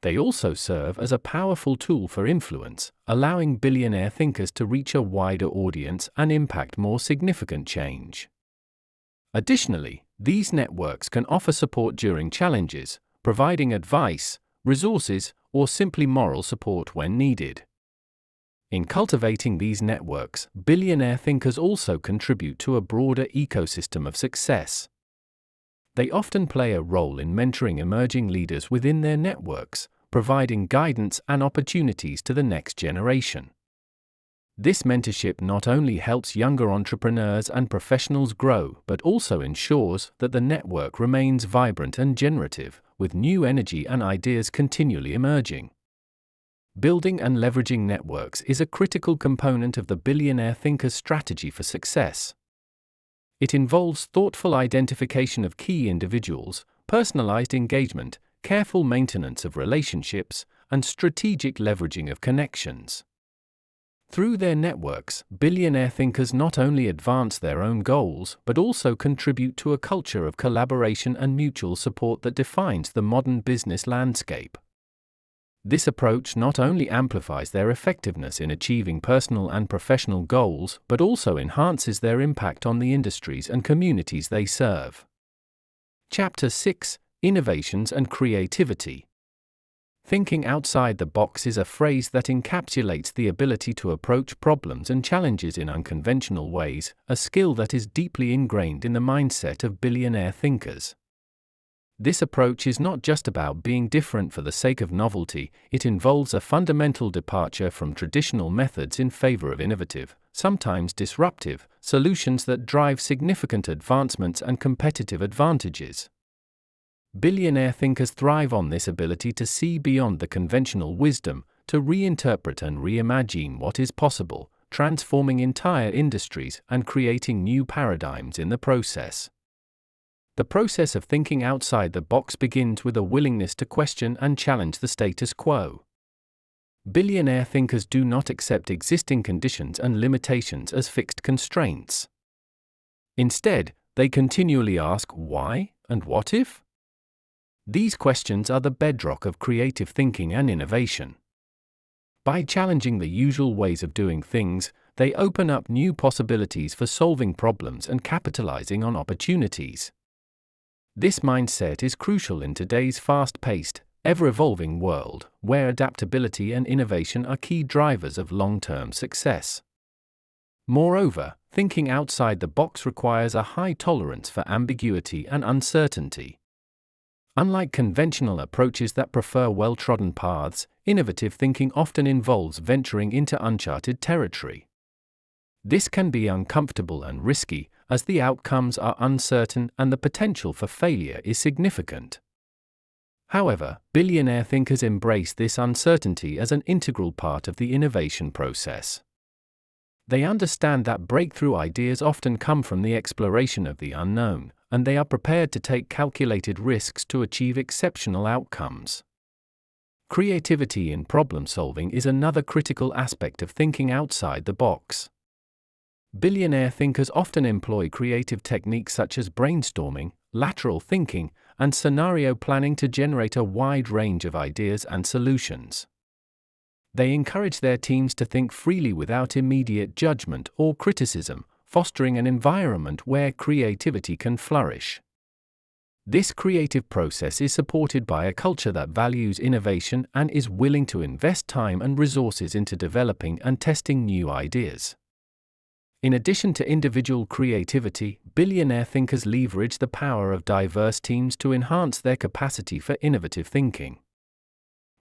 They also serve as a powerful tool for influence, allowing billionaire thinkers to reach a wider audience and impact more significant change. Additionally, these networks can offer support during challenges, providing advice, resources, or simply moral support when needed. In cultivating these networks, billionaire thinkers also contribute to a broader ecosystem of success. They often play a role in mentoring emerging leaders within their networks, providing guidance and opportunities to the next generation. This mentorship not only helps younger entrepreneurs and professionals grow, but also ensures that the network remains vibrant and generative, with new energy and ideas continually emerging. Building and leveraging networks is a critical component of the billionaire thinker's strategy for success. It involves thoughtful identification of key individuals, personalized engagement, careful maintenance of relationships, and strategic leveraging of connections. Through their networks, billionaire thinkers not only advance their own goals, but also contribute to a culture of collaboration and mutual support that defines the modern business landscape. This approach not only amplifies their effectiveness in achieving personal and professional goals, but also enhances their impact on the industries and communities they serve. Chapter 6: Innovations and Creativity. Thinking outside the box is a phrase that encapsulates the ability to approach problems and challenges in unconventional ways, a skill that is deeply ingrained in the mindset of billionaire thinkers. This approach is not just about being different for the sake of novelty, it involves a fundamental departure from traditional methods in favor of innovative, sometimes disruptive, solutions that drive significant advancements and competitive advantages. Billionaire thinkers thrive on this ability to see beyond the conventional wisdom, to reinterpret and reimagine what is possible, transforming entire industries and creating new paradigms in the process. The process of thinking outside the box begins with a willingness to question and challenge the status quo. Billionaire thinkers do not accept existing conditions and limitations as fixed constraints. Instead, they continually ask why and what if? These questions are the bedrock of creative thinking and innovation. By challenging the usual ways of doing things, they open up new possibilities for solving problems and capitalizing on opportunities. This mindset is crucial in today's fast-paced, ever-evolving world, where adaptability and innovation are key drivers of long-term success. Moreover, thinking outside the box requires a high tolerance for ambiguity and uncertainty. Unlike conventional approaches that prefer well-trodden paths, innovative thinking often involves venturing into uncharted territory. This can be uncomfortable and risky, as the outcomes are uncertain and the potential for failure is significant. However, billionaire thinkers embrace this uncertainty as an integral part of the innovation process. They understand that breakthrough ideas often come from the exploration of the unknown, and they are prepared to take calculated risks to achieve exceptional outcomes. Creativity in problem-solving is another critical aspect of thinking outside the box. Billionaire thinkers often employ creative techniques such as brainstorming, lateral thinking, and scenario planning to generate a wide range of ideas and solutions. They encourage their teams to think freely without immediate judgment or criticism, fostering an environment where creativity can flourish. This creative process is supported by a culture that values innovation and is willing to invest time and resources into developing and testing new ideas. In addition to individual creativity, billionaire thinkers leverage the power of diverse teams to enhance their capacity for innovative thinking.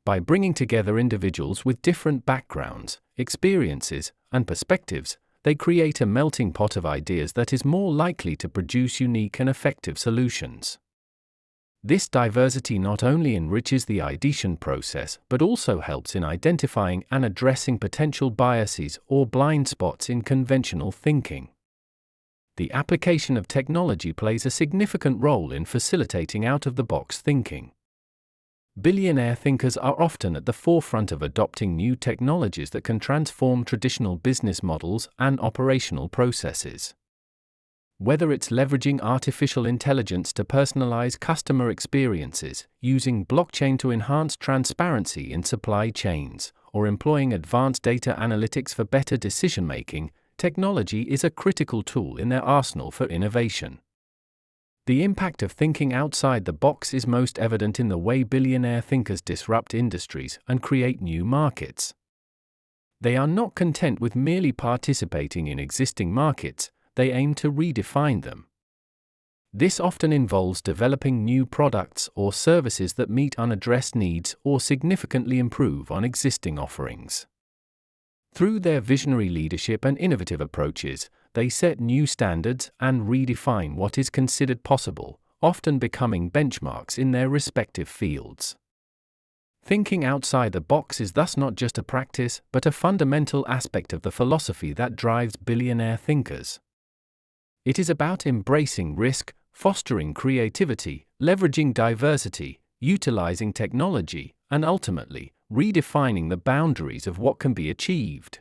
By bringing together individuals with different backgrounds, experiences, and perspectives, they create a melting pot of ideas that is more likely to produce unique and effective solutions. This diversity not only enriches the ideation process but also helps in identifying and addressing potential biases or blind spots in conventional thinking. The application of technology plays a significant role in facilitating out-of-the-box thinking. Billionaire thinkers are often at the forefront of adopting new technologies that can transform traditional business models and operational processes. Whether it's leveraging artificial intelligence to personalize customer experiences, using blockchain to enhance transparency in supply chains, or employing advanced data analytics for better decision-making, technology is a critical tool in their arsenal for innovation. The impact of thinking outside the box is most evident in the way billionaire thinkers disrupt industries and create new markets. They are not content with merely participating in existing markets, they aim to redefine them. This often involves developing new products or services that meet unaddressed needs or significantly improve on existing offerings. Through their visionary leadership and innovative approaches, they set new standards and redefine what is considered possible, often becoming benchmarks in their respective fields. Thinking outside the box is thus not just a practice, but a fundamental aspect of the philosophy that drives billionaire thinkers. It is about embracing risk, fostering creativity, leveraging diversity, utilizing technology, and ultimately, redefining the boundaries of what can be achieved.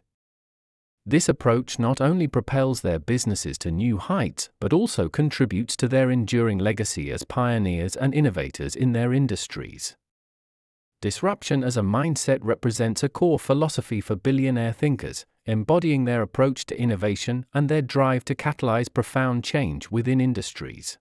This approach not only propels their businesses to new heights, but also contributes to their enduring legacy as pioneers and innovators in their industries. Disruption as a mindset represents a core philosophy for billionaire thinkers, embodying their approach to innovation and their drive to catalyze profound change within industries.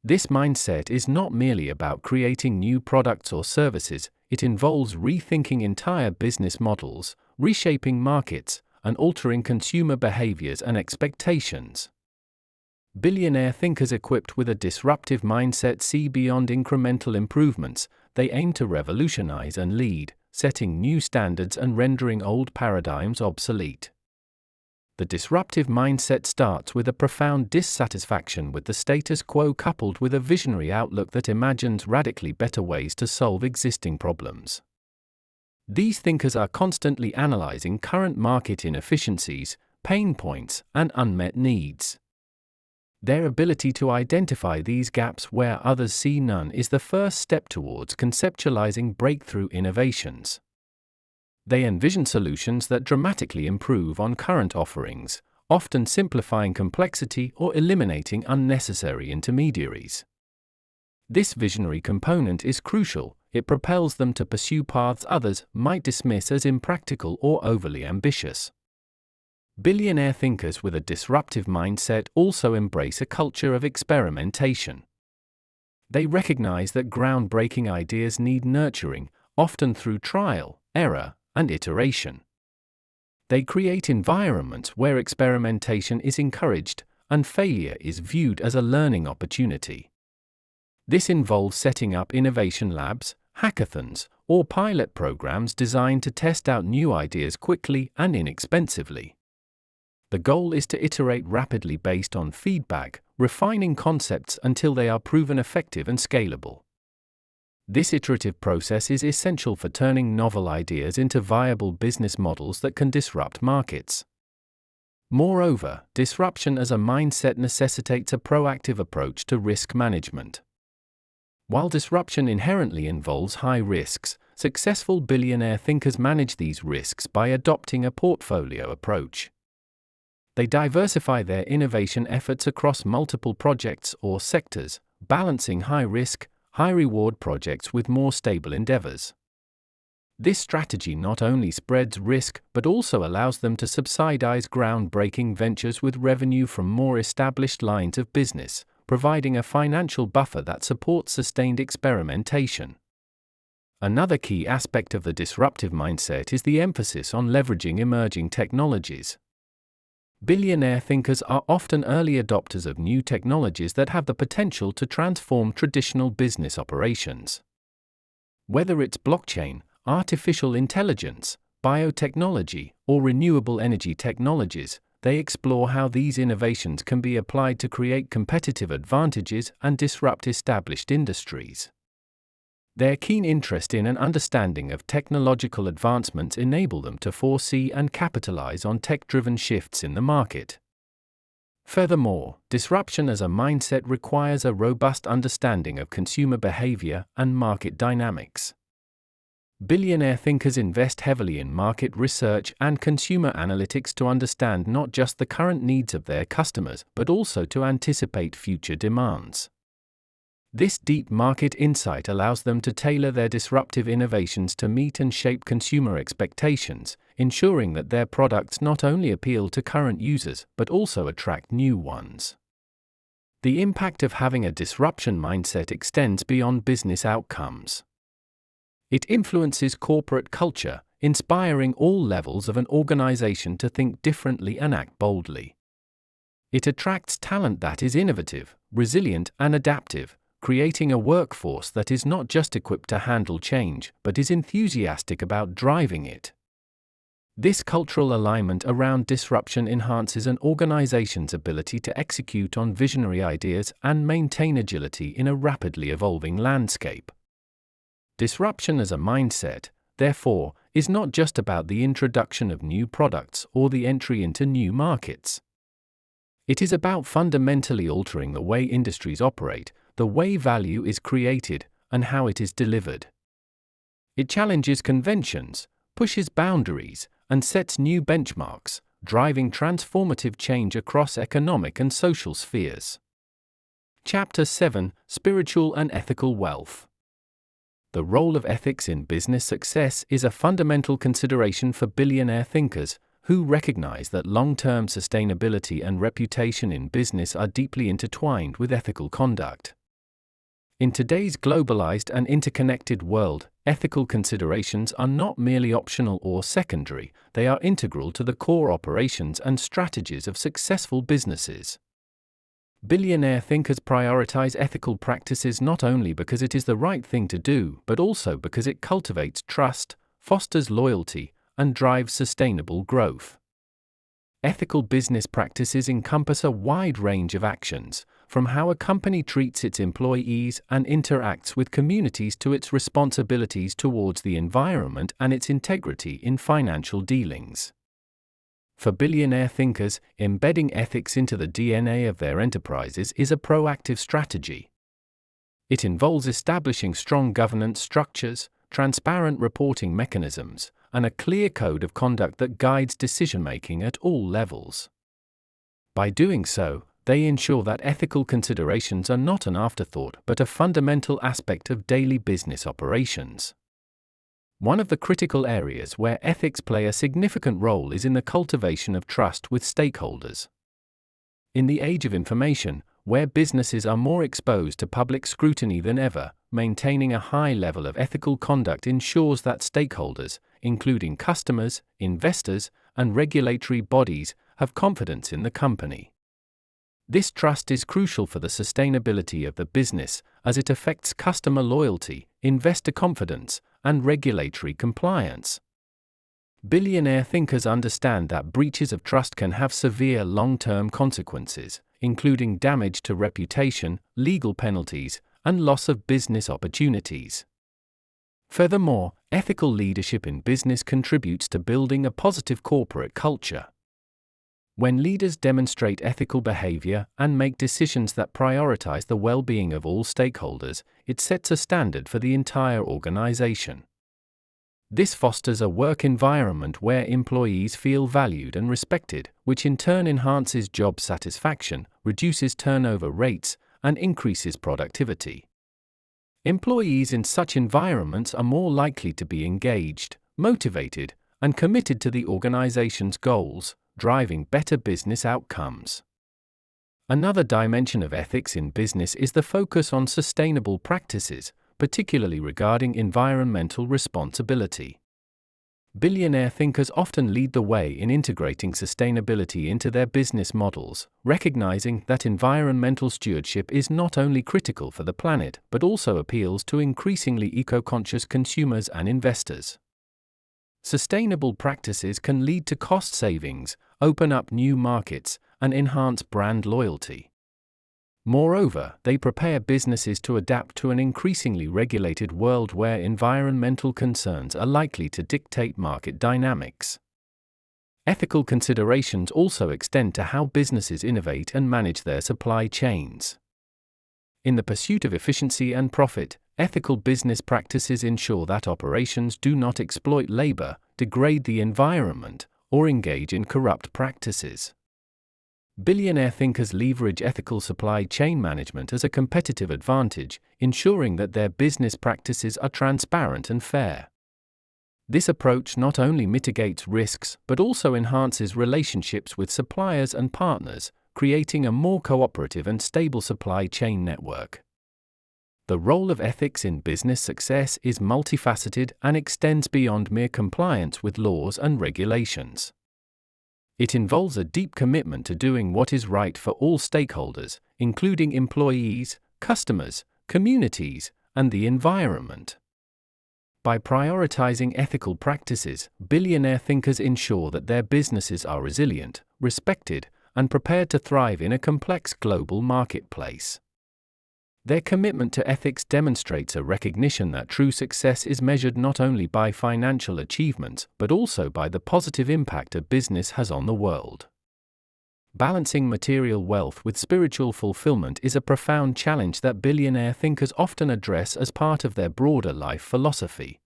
This mindset is not merely about creating new products or services, it involves rethinking entire business models, reshaping markets, and altering consumer behaviors and expectations. Billionaire thinkers equipped with a disruptive mindset see beyond incremental improvements. They aim to revolutionize and lead, setting new standards and rendering old paradigms obsolete. The disruptive mindset starts with a profound dissatisfaction with the status quo coupled with a visionary outlook that imagines radically better ways to solve existing problems. These thinkers are constantly analyzing current market inefficiencies, pain points, and unmet needs. Their ability to identify these gaps where others see none is the first step towards conceptualizing breakthrough innovations. They envision solutions that dramatically improve on current offerings, often simplifying complexity or eliminating unnecessary intermediaries. This visionary component is crucial. It propels them to pursue paths others might dismiss as impractical or overly ambitious. Billionaire thinkers with a disruptive mindset also embrace a culture of experimentation. They recognize that groundbreaking ideas need nurturing, often through trial, error, and iteration. They create environments where experimentation is encouraged, and failure is viewed as a learning opportunity. This involves setting up innovation labs, hackathons, or pilot programs designed to test out new ideas quickly and inexpensively. The goal is to iterate rapidly based on feedback, refining concepts until they are proven effective and scalable. This iterative process is essential for turning novel ideas into viable business models that can disrupt markets. Moreover, disruption as a mindset necessitates a proactive approach to risk management. While disruption inherently involves high risks, successful billionaire thinkers manage these risks by adopting a portfolio approach. They diversify their innovation efforts across multiple projects or sectors, balancing high-risk, high-reward projects with more stable endeavors. This strategy not only spreads risk but also allows them to subsidize groundbreaking ventures with revenue from more established lines of business, providing a financial buffer that supports sustained experimentation. Another key aspect of the disruptive mindset is the emphasis on leveraging emerging technologies. Billionaire thinkers are often early adopters of new technologies that have the potential to transform traditional business operations. Whether it's blockchain, artificial intelligence, biotechnology, or renewable energy technologies, they explore how these innovations can be applied to create competitive advantages and disrupt established industries. Their keen interest in and understanding of technological advancements enable them to foresee and capitalize on tech-driven shifts in the market. Furthermore, disruption as a mindset requires a robust understanding of consumer behavior and market dynamics. Billionaire thinkers invest heavily in market research and consumer analytics to understand not just the current needs of their customers but also to anticipate future demands. This deep market insight allows them to tailor their disruptive innovations to meet and shape consumer expectations, ensuring that their products not only appeal to current users but also attract new ones. The impact of having a disruption mindset extends beyond business outcomes. It influences corporate culture, inspiring all levels of an organization to think differently and act boldly. It attracts talent that is innovative, resilient, and adaptive, creating a workforce that is not just equipped to handle change, but is enthusiastic about driving it. This cultural alignment around disruption enhances an organization's ability to execute on visionary ideas and maintain agility in a rapidly evolving landscape. Disruption as a mindset, therefore, is not just about the introduction of new products or the entry into new markets. It is about fundamentally altering the way industries operate, the way value is created, and how it is delivered. It challenges conventions, pushes boundaries, and sets new benchmarks, driving transformative change across economic and social spheres. Chapter 7: Spiritual and Ethical Wealth. The role of ethics in business success is a fundamental consideration for billionaire thinkers, who recognize that long-term sustainability and reputation in business are deeply intertwined with ethical conduct. In today's globalized and interconnected world, ethical considerations are not merely optional or secondary, they are integral to the core operations and strategies of successful businesses. Billionaire thinkers prioritize ethical practices not only because it is the right thing to do, but also because it cultivates trust, fosters loyalty, and drives sustainable growth. Ethical business practices encompass a wide range of actions, from how a company treats its employees and interacts with communities to its responsibilities towards the environment and its integrity in financial dealings. For billionaire thinkers, embedding ethics into the DNA of their enterprises is a proactive strategy. It involves establishing strong governance structures, transparent reporting mechanisms, and a clear code of conduct that guides decision-making at all levels. By doing so, they ensure that ethical considerations are not an afterthought but a fundamental aspect of daily business operations. One of the critical areas where ethics play a significant role is in the cultivation of trust with stakeholders. In the age of information, where businesses are more exposed to public scrutiny than ever, maintaining a high level of ethical conduct ensures that stakeholders, including customers, investors, and regulatory bodies, have confidence in the company. This trust is crucial for the sustainability of the business, as it affects customer loyalty, investor confidence, and regulatory compliance. Billionaire thinkers understand that breaches of trust can have severe long-term consequences, including damage to reputation, legal penalties, and loss of business opportunities. Furthermore, ethical leadership in business contributes to building a positive corporate culture. When leaders demonstrate ethical behavior and make decisions that prioritize the well-being of all stakeholders, it sets a standard for the entire organization. This fosters a work environment where employees feel valued and respected, which in turn enhances job satisfaction, reduces turnover rates, and increases productivity. Employees in such environments are more likely to be engaged, motivated, and committed to the organization's goals, driving better business outcomes. Another dimension of ethics in business is the focus on sustainable practices, particularly regarding environmental responsibility. Billionaire thinkers often lead the way in integrating sustainability into their business models, recognizing that environmental stewardship is not only critical for the planet but also appeals to increasingly eco-conscious consumers and investors. Sustainable practices can lead to cost savings, open up new markets, and enhance brand loyalty. Moreover, they prepare businesses to adapt to an increasingly regulated world where environmental concerns are likely to dictate market dynamics. Ethical considerations also extend to how businesses innovate and manage their supply chains. In the pursuit of efficiency and profit, ethical business practices ensure that operations do not exploit labor, degrade the environment, or engage in corrupt practices. Billionaire thinkers leverage ethical supply chain management as a competitive advantage, ensuring that their business practices are transparent and fair. This approach not only mitigates risks but also enhances relationships with suppliers and partners, creating a more cooperative and stable supply chain network. The role of ethics in business success is multifaceted and extends beyond mere compliance with laws and regulations. It involves a deep commitment to doing what is right for all stakeholders, including employees, customers, communities, and the environment. By prioritizing ethical practices, billionaire thinkers ensure that their businesses are resilient, respected, and prepared to thrive in a complex global marketplace. Their commitment to ethics demonstrates a recognition that true success is measured not only by financial achievements but also by the positive impact a business has on the world. Balancing material wealth with spiritual fulfillment is a profound challenge that billionaire thinkers often address as part of their broader life philosophy.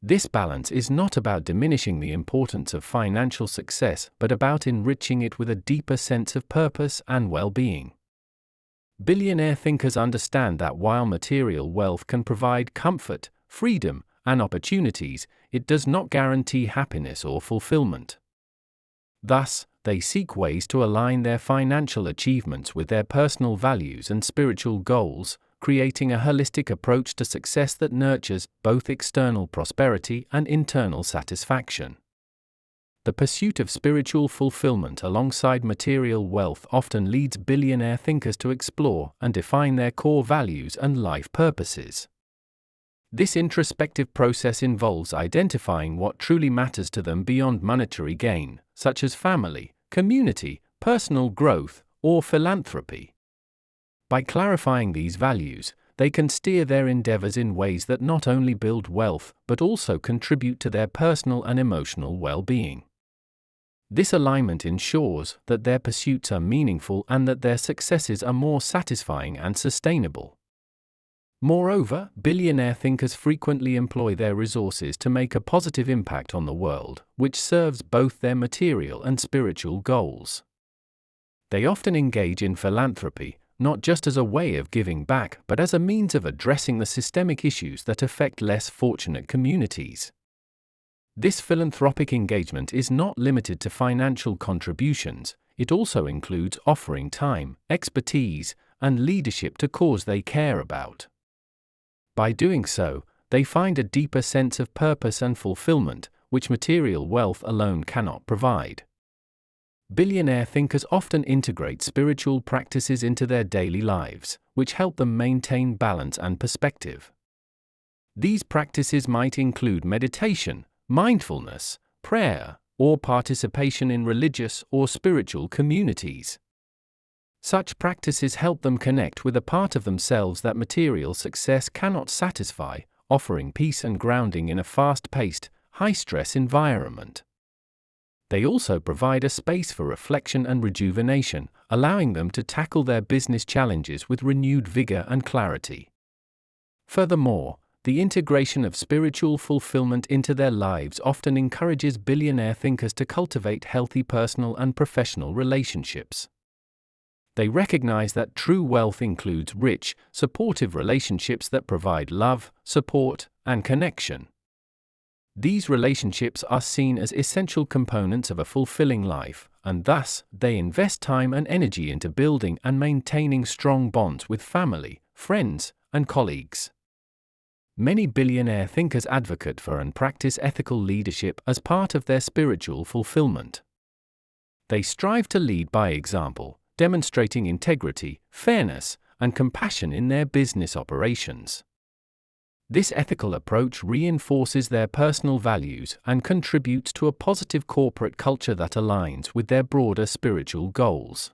This balance is not about diminishing the importance of financial success but about enriching it with a deeper sense of purpose and well-being. Billionaire thinkers understand that while material wealth can provide comfort, freedom, and opportunities, it does not guarantee happiness or fulfillment. Thus, they seek ways to align their financial achievements with their personal values and spiritual goals, creating a holistic approach to success that nurtures both external prosperity and internal satisfaction. The pursuit of spiritual fulfillment alongside material wealth often leads billionaire thinkers to explore and define their core values and life purposes. This introspective process involves identifying what truly matters to them beyond monetary gain, such as family, community, personal growth, or philanthropy. By clarifying these values, they can steer their endeavors in ways that not only build wealth but also contribute to their personal and emotional well-being. This alignment ensures that their pursuits are meaningful and that their successes are more satisfying and sustainable. Moreover, billionaire thinkers frequently employ their resources to make a positive impact on the world, which serves both their material and spiritual goals. They often engage in philanthropy, not just as a way of giving back but as a means of addressing the systemic issues that affect less fortunate communities. This philanthropic engagement is not limited to financial contributions, it also includes offering time, expertise, and leadership to causes they care about. By doing so, they find a deeper sense of purpose and fulfillment, which material wealth alone cannot provide. Billionaire thinkers often integrate spiritual practices into their daily lives, which help them maintain balance and perspective. These practices might include meditation, mindfulness, prayer, or participation in religious or spiritual communities. Such practices help them connect with a part of themselves that material success cannot satisfy, offering peace and grounding in a fast-paced, high-stress environment. They also provide a space for reflection and rejuvenation, allowing them to tackle their business challenges with renewed vigor and clarity. Furthermore, the integration of spiritual fulfillment into their lives often encourages billionaire thinkers to cultivate healthy personal and professional relationships. They recognize that true wealth includes rich, supportive relationships that provide love, support, and connection. These relationships are seen as essential components of a fulfilling life, and thus, they invest time and energy into building and maintaining strong bonds with family, friends, and colleagues. Many billionaire thinkers advocate for and practice ethical leadership as part of their spiritual fulfillment. They strive to lead by example, demonstrating integrity, fairness, and compassion in their business operations. This ethical approach reinforces their personal values and contributes to a positive corporate culture that aligns with their broader spiritual goals.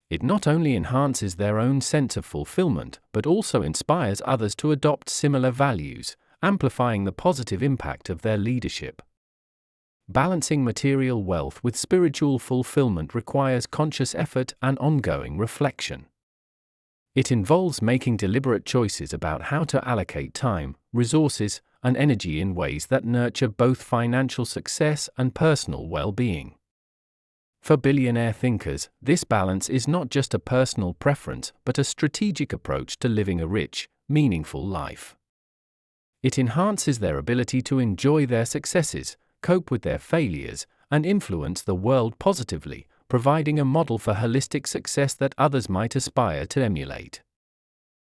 It not only enhances their own sense of fulfillment but also inspires others to adopt similar values, amplifying the positive impact of their leadership. Balancing material wealth with spiritual fulfillment requires conscious effort and ongoing reflection. It involves making deliberate choices about how to allocate time, resources, and energy in ways that nurture both financial success and personal well-being. For billionaire thinkers, this balance is not just a personal preference but a strategic approach to living a rich, meaningful life. It enhances their ability to enjoy their successes, cope with their failures, and influence the world positively, providing a model for holistic success that others might aspire to emulate.